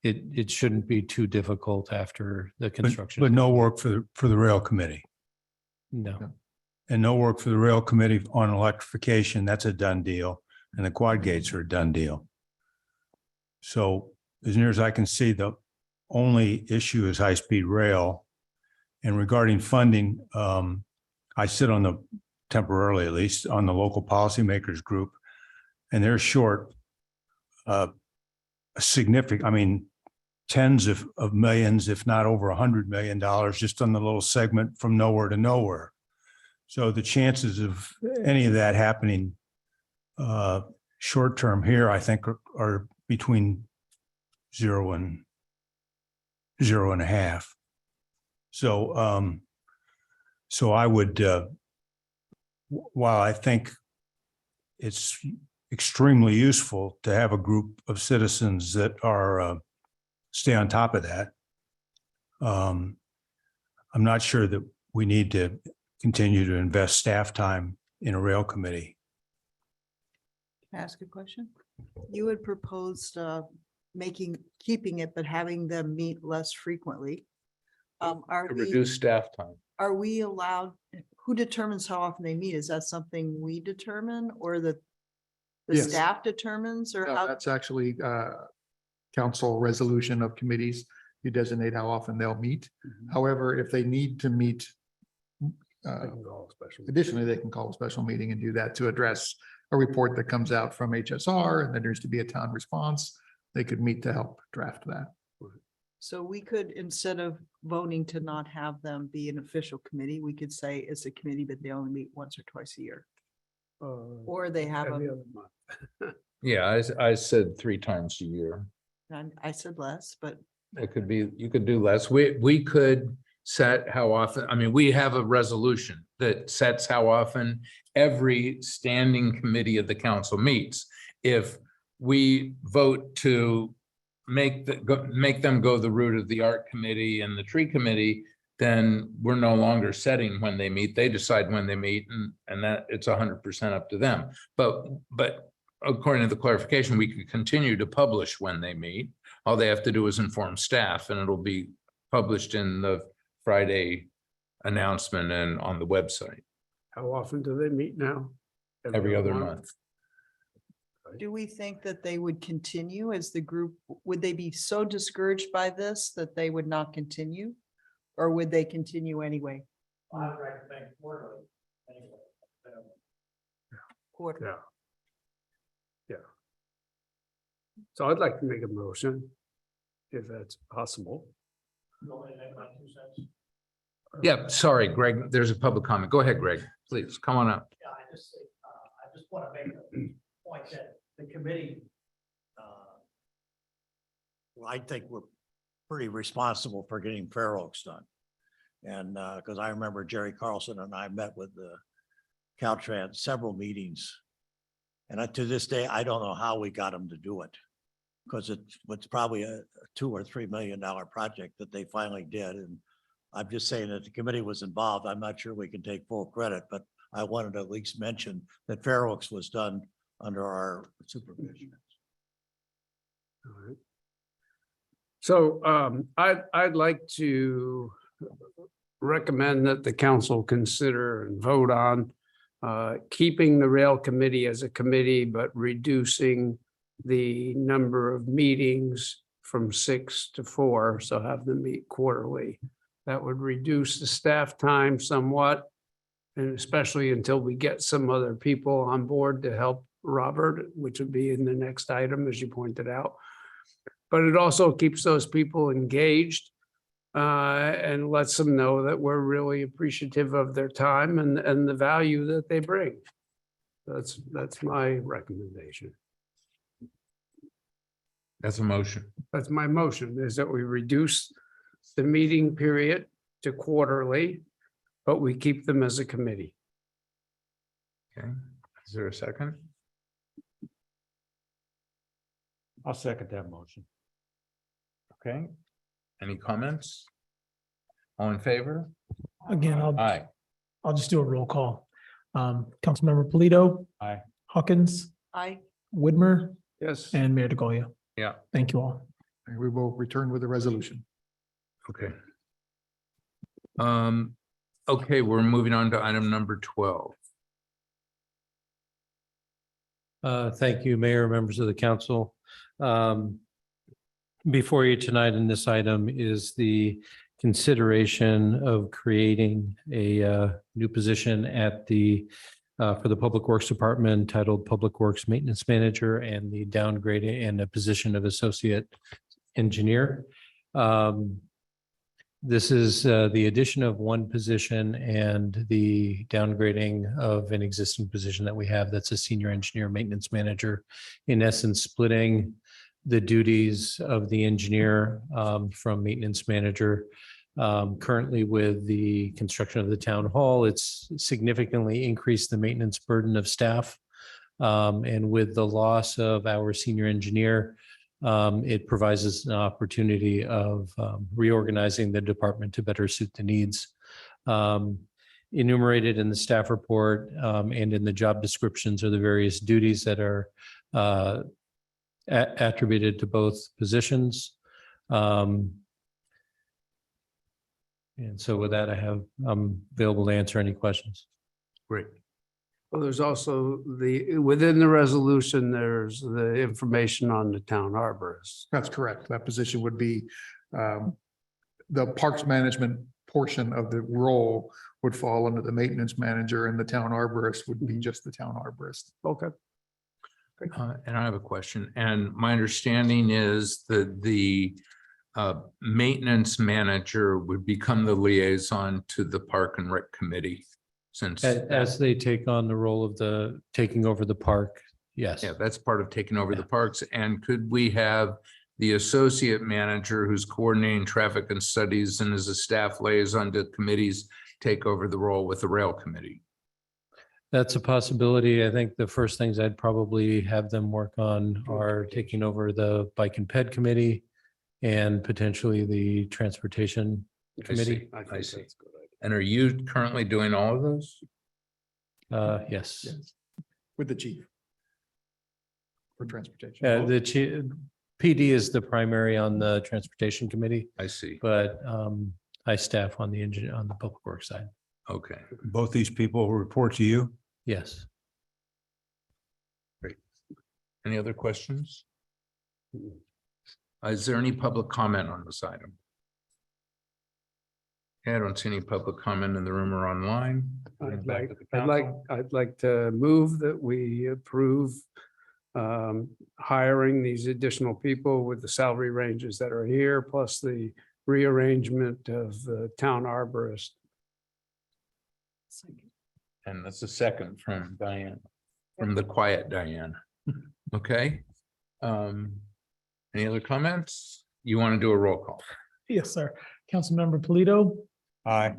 it shouldn't be too difficult after the construction. But no work for the rail committee. No. And no work for the rail committee on electrification. That's a done deal. And the quad gates are a done deal. So as near as I can see, the only issue is high-speed rail. And regarding funding, I sit on the, temporarily at least, on the local policymakers group, and they're short a significant, I mean, tens of millions, if not over $100 million, just on the little segment from nowhere to nowhere. So the chances of any of that happening short term here, I think, are between 0 and 0.5. So So I would, while I think it's extremely useful to have a group of citizens that are stay on top of that, I'm not sure that we need to continue to invest staff time in a rail committee. Can I ask a question? You had proposed keeping it, but having them meet less frequently. To reduce staff time. Are we allowed, who determines how often they meet? Is that something we determine or the Yes. staff determines or No, how? that's actually council resolution of committees. You designate how often they'll meet. However, if they need to meet additionally, they can call a special meeting and do that to address a report that comes out from HSR and then there's to be a town response. They could meet to help draft that. So we could, instead of voting to not have them be an official committee, we could say it's a committee, but they only meet once or twice a year. Or they have a, Yeah, I said 3 times a year. and I said less, but It could be, you could do less. We could set how often, I mean, we have a resolution that sets how often every standing committee of the council meets. If we vote to make them go the route of the art committee and the tree committee, then we're no longer setting when they meet. They decide when they meet and that it's 100% up to them. But according to the clarification, we could continue to publish when they meet. All they have to do is inform staff and it'll be published in the Friday announcement and on the website. How often do they meet now? Every other month. do we think that they would continue as the group? Would they be so discouraged by this that they would not continue? Or would they continue anyway? Quarter. Yeah. Yeah. So I'd like to make a motion, if that's possible. Yeah, sorry, Greg, there's a public comment. Go ahead, Greg, please, come on up. Yeah, I just want to make a point that the committee. Well, I think we're pretty responsible for getting Fair Oaks done. And because I remember Jerry Carlson and I met with the Caltrans several meetings. And to this day, I don't know how we got them to do it. Because it's probably a $2 or $3 million project that they finally did. And I'm just saying that the committee was involved. I'm not sure we can take full credit, but I wanted to at least mention that Fair Oaks was done under our supervision. All right. So I'd like to recommend that the council consider and vote on keeping the rail committee as a committee, but reducing the number of meetings from 6 to 4, so have them meet quarterly. That would reduce the staff time somewhat, and especially until we get some other people on board to help Robert, which would be in the next item, as you pointed out. But it also keeps those people engaged and lets them know that we're really appreciative of their time and the value that they bring. That's my recommendation. That's a motion. That's my motion, is that we reduce the meeting period to quarterly, but we keep them as a committee. Okay, is there a second? I'll second that motion. Okay, any comments? All in favor? Again, Aye. I'll just do a roll call. Councilmember Polito. Aye. Hawkins, I, Widmer, Yes. and Mayor DeGolia. Yeah, Thank you all. And we will return with a resolution. okay. Okay, we're moving on to item number 12. Thank you, Mayor, members of the council. Before you tonight in this item is the consideration of creating a new position at the for the Public Works Department entitled Public Works Maintenance Manager and the downgrading and a position of Associate Engineer. This is the addition of one position and the downgrading of an existing position that we have that's a Senior Engineer Maintenance Manager. In essence, splitting the duties of the engineer from maintenance manager Currently with the construction of the town hall, it's significantly increased the maintenance burden of staff. And with the loss of our senior engineer, it provides us an opportunity of reorganizing the department to better suit the needs. Enumerated in the staff report and in the job descriptions are the various duties that are attributed to both positions. And so with that, I'm available to answer any questions. Great. Well, there's also within the resolution, there's the information on the town arborist. That's correct. That position would be the parks management portion of the role would fall under the maintenance manager, and the town arborist would be just the town arborist. Okay. And I have a question. And my understanding is that the maintenance manager would become the liaison to the Park and Rec Committee. Since As they take on the role of taking over the park, yes. Yeah, that's part of taking over the parks. And could we have the associate manager who's coordinating traffic and studies and is a staff liaison to committees take over the role with the rail committee? That's a possibility. I think the first things I'd probably have them work on are taking over the Bike and Ped Committee and potentially the Transportation Committee. I see. And are you currently doing all of those? Yes. With the chief for transportation. The PD is the primary on the Transportation Committee, I see. but I staff on the Public Works side. Okay. Both these people report to you? Yes. Great. Any other questions? Is there any public comment on this item? Okay, I don't see any public comment in the room or online. I'd like to move that we approve hiring these additional people with the salary ranges that are here, plus the rearrangement of the town arborist. And that's a second from Diane, from the quiet Diane. Okay. Any other comments? You want to do a roll call? Yes, sir. Councilmember Polito, Aye.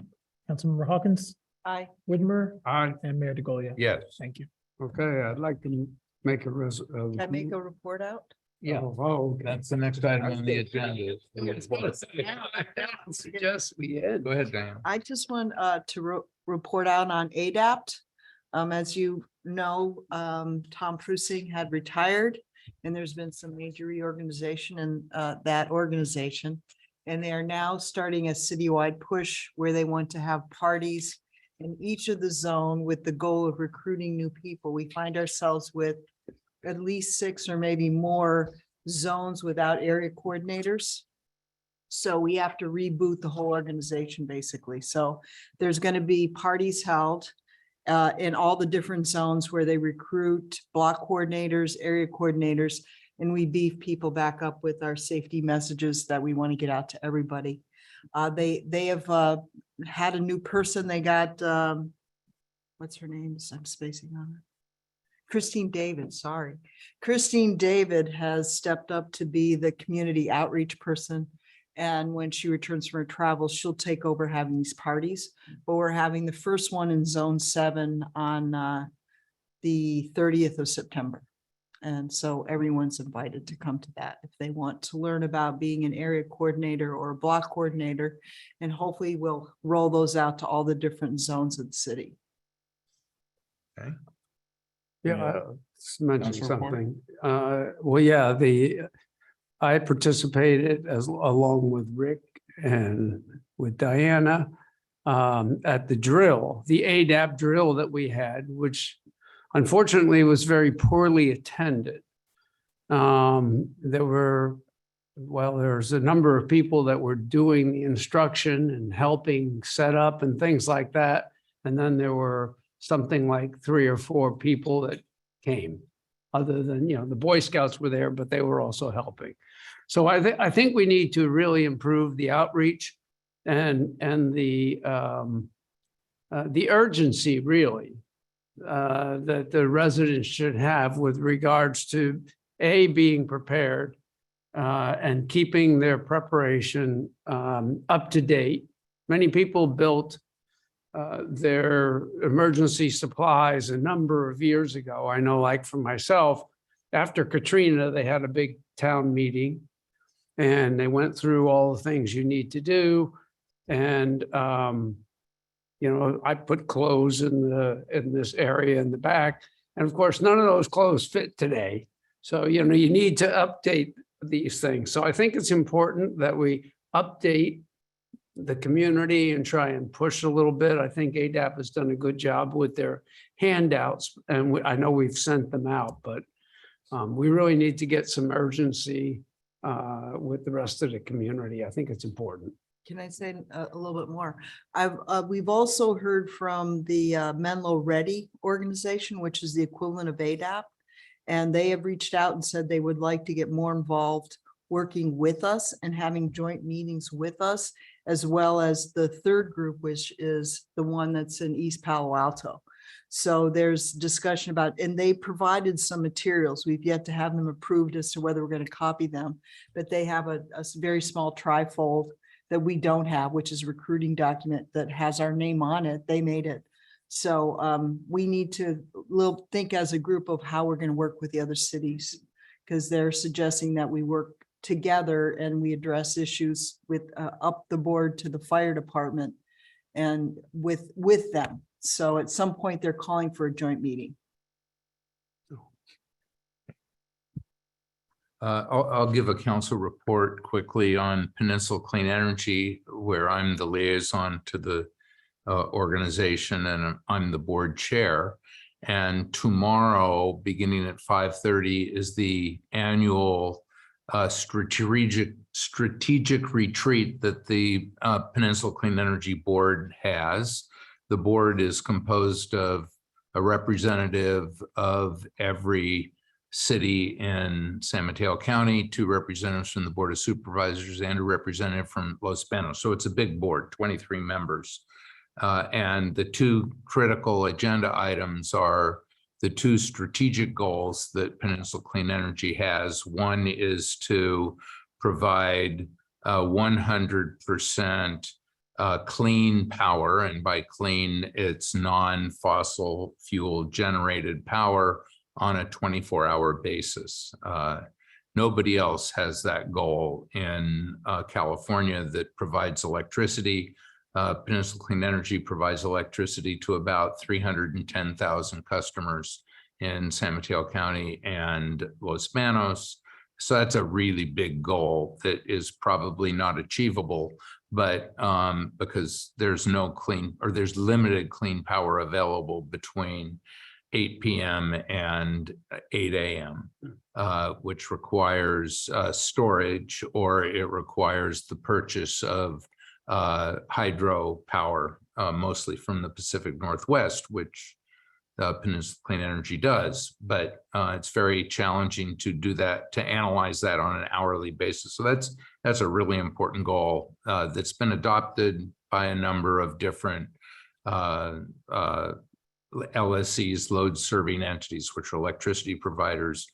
Councilmember Hawkins, Aye. Whitmer, Aye. and Mayor DeGolia. Yes. Thank you. Okay, I'd like to make a Can I make a report out? Yeah. Oh, That's the next item on the agenda. Suggest we end. Go ahead, Diane. I just want to report out on ADAPT. As you know, Tom Prusing had retired, and there's been some major reorganization in that organization. And they are now starting a citywide push where they want to have parties in each of the zone with the goal of recruiting new people. We find ourselves with at least 6 or maybe more zones without area coordinators. So we have to reboot the whole organization, basically. So there's going to be parties held in all the different zones where they recruit block coordinators, area coordinators, and we beef people back up with our safety messages that we want to get out to everybody. They have had a new person. They got, what's her name? I'm spacing on her. Christine David, sorry. Christine David has stepped up to be the community outreach person. And when she returns from her travels, she'll take over having these parties. But we're having the first one in Zone 7 on the 30th of September. And so everyone's invited to come to that if they want to learn about being an area coordinator or a block coordinator. And hopefully we'll roll those out to all the different zones of the city. Okay. Yeah, I'll just mention Councilor Ford? something. Well, yeah, I participated along with Rick and with Diana at the drill, the ADAP drill that we had, which unfortunately was very poorly attended. There's a number of people that were doing the instruction and helping set up and things like that. And then there were something like 3 or 4 people that came, other than, the Boy Scouts were there, but they were also helping. So I think we need to really improve the outreach and the urgency, really, that the residents should have with regards to being prepared, and keeping their preparation up to date. Many people built their emergency supplies a number of years ago. I know, like for myself, after Katrina, they had a big town meeting and they went through all the things you need to do. And, I put clothes in this area in the back. And of course, none of those clothes fit today. So, you need to update these things. So I think it's important that we update the community and try and push a little bit. I think ADAP has done a good job with their handouts, and I know we've sent them out, but we really need to get some urgency with the rest of the community. I think it's important. Can I say a little bit more? We've also heard from the Menlo Ready organization, which is the equivalent of ADAP, and they have reached out and said they would like to get more involved working with us and having joint meetings with us, as well as the third group, which is the one that's in East Palo Alto. So there's discussion about, and they provided some materials. We've yet to have them approved as to whether we're going to copy them, but they have a very small trifold that we don't have, which is a recruiting document that has our name on it. They made it. So we need to think as a group of how we're going to work with the other cities, because they're suggesting that we work together and we address issues with up the board to the fire department and with them. So at some point they're calling for a joint meeting. I'll give a council report quickly on Peninsula Clean Energy, where I'm the liaison to the organization and I'm the board chair. And tomorrow, beginning at 5:30, is the annual strategic retreat that the Peninsula Clean Energy Board has. The board is composed of a representative of every city in San Mateo County, 2 representatives from the Board of Supervisors, and a representative from Los Banos. So it's a big board, 23 members. And the 2 critical agenda items are the 2 strategic goals that Peninsula Clean Energy has. One is to provide 100% clean power, and by clean, it's non-fossil fuel generated power on a 24-hour basis. Nobody else has that goal in California that provides electricity. Peninsula Clean Energy provides electricity to about 310,000 customers in San Mateo County and Los Banos. So that's a really big goal that is probably not achievable, but because there's there's limited clean power available between 8 p.m. and 8 a.m., which requires storage, or it requires the purchase of hydro power, mostly from the Pacific Northwest, which Peninsula Clean Energy does. But it's very challenging to do that, to analyze that on an hourly basis. So that's a really important goal that's been adopted by a number of different LSCs, load serving entities, which are electricity providers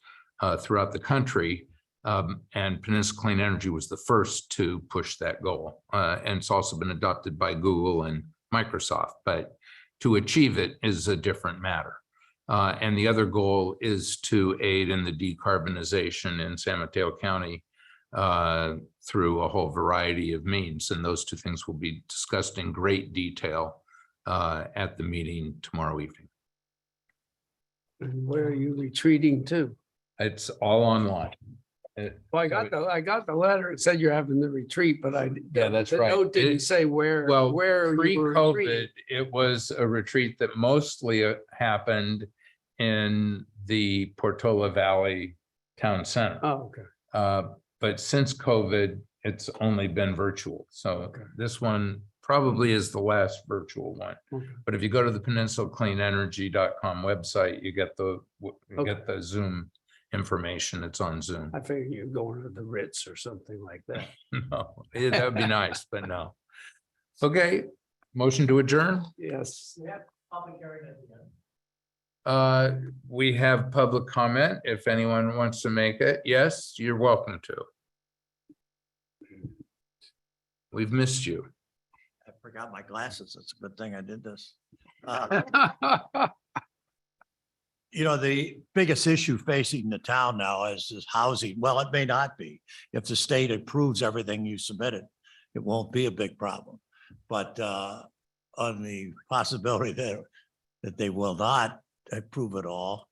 throughout the country. And Peninsula Clean Energy was the first to push that goal. And it's also been adopted by Google and Microsoft, but to achieve it is a different matter. And the other goal is to aid in the decarbonization in San Mateo County through a whole variety of means. And those 2 things will be discussed in great detail at the meeting tomorrow evening. And where are you retreating to? It's all online. Well, I got the letter. It said you're having the retreat, but yeah, that's the right. note didn't say where. Well, where you were pre-COVID, retreating. it was a retreat that mostly happened in the Portola Valley Town Center. Oh, okay. But since COVID, it's only been virtual. So this one probably is the last virtual one. Okay. But if you go to the peninsulacleanenergy.com website, you get the Zoom information. It's on Zoom. I figured you're going to the Ritz or something like that. No, that would be nice, but no. Okay, motion to adjourn. Yes. We have public comment. If anyone wants to make it, yes, you're welcome to. We've missed you. I forgot my glasses. It's a good thing I did this. You know, the biggest issue facing the town now is housing. Well, it may not be. If the state approves everything you submitted, it won't be a big problem. But on the possibility that they will not approve it all,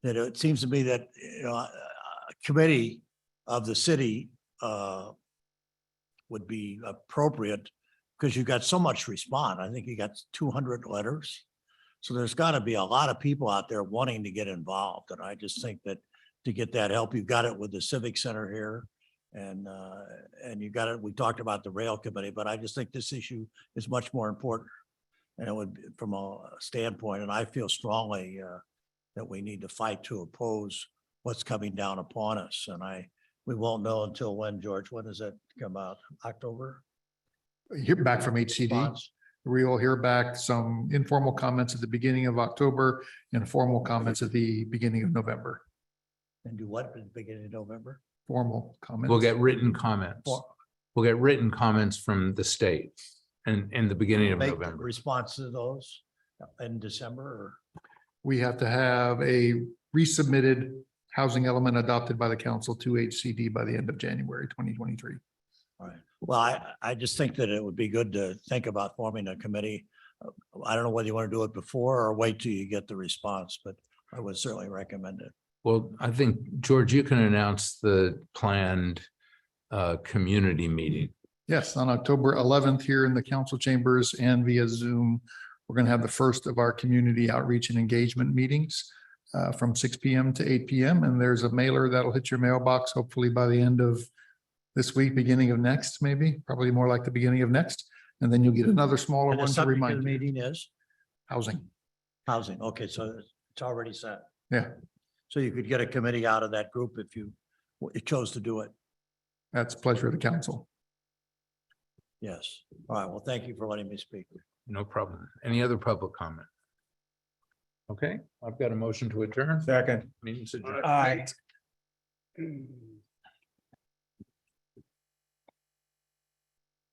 that it seems to me that, you know, a committee of the city would be appropriate because you got so much response. I think you got 200 letters. So there's got to be a lot of people out there wanting to get involved. And I just think that to get that help, you've got it with the Civic Center here. And you got it, we talked about the rail committee, but I just think this issue is much more important. And it would be from a standpoint, and I feel strongly that we need to fight to oppose what's coming down upon us. And we won't know until when, George, when does that come out? October? Hear back from HCD. Response? We will hear back some informal comments at the beginning of October and formal comments at the beginning of November. And do what at the beginning of November? Formal comments. We'll get written comments. We'll get written comments from the state and in the beginning of Make November. response to those in December or? We have to have a resubmitted housing element adopted by the council to HCD by the end of January 2023. All right. Well, I just think that it would be good to think about forming a committee. I don't know whether you want to do it before or wait till you get the response, but I would certainly recommend it. Well, I think, George, you can announce the planned community meeting. Yes, on October 11th here in the council chambers and via Zoom, we're going to have the first of our community outreach and engagement meetings from 6 p.m. to 8 p.m. And there's a mailer that'll hit your mailbox hopefully by the end of this week, beginning of next, maybe, probably more like the beginning of next. And then you'll get another smaller And the one to subject of remind the you. meeting is Housing. housing. Okay, so it's already set. Yeah, So you could get a committee out of that group if you chose to do it. that's a pleasure of the council. Yes. All right. Well, thank you for letting me speak. No problem. Any other public comment? Okay, I've got a motion to adjourn. Second. Meeting's adjourned. Aye.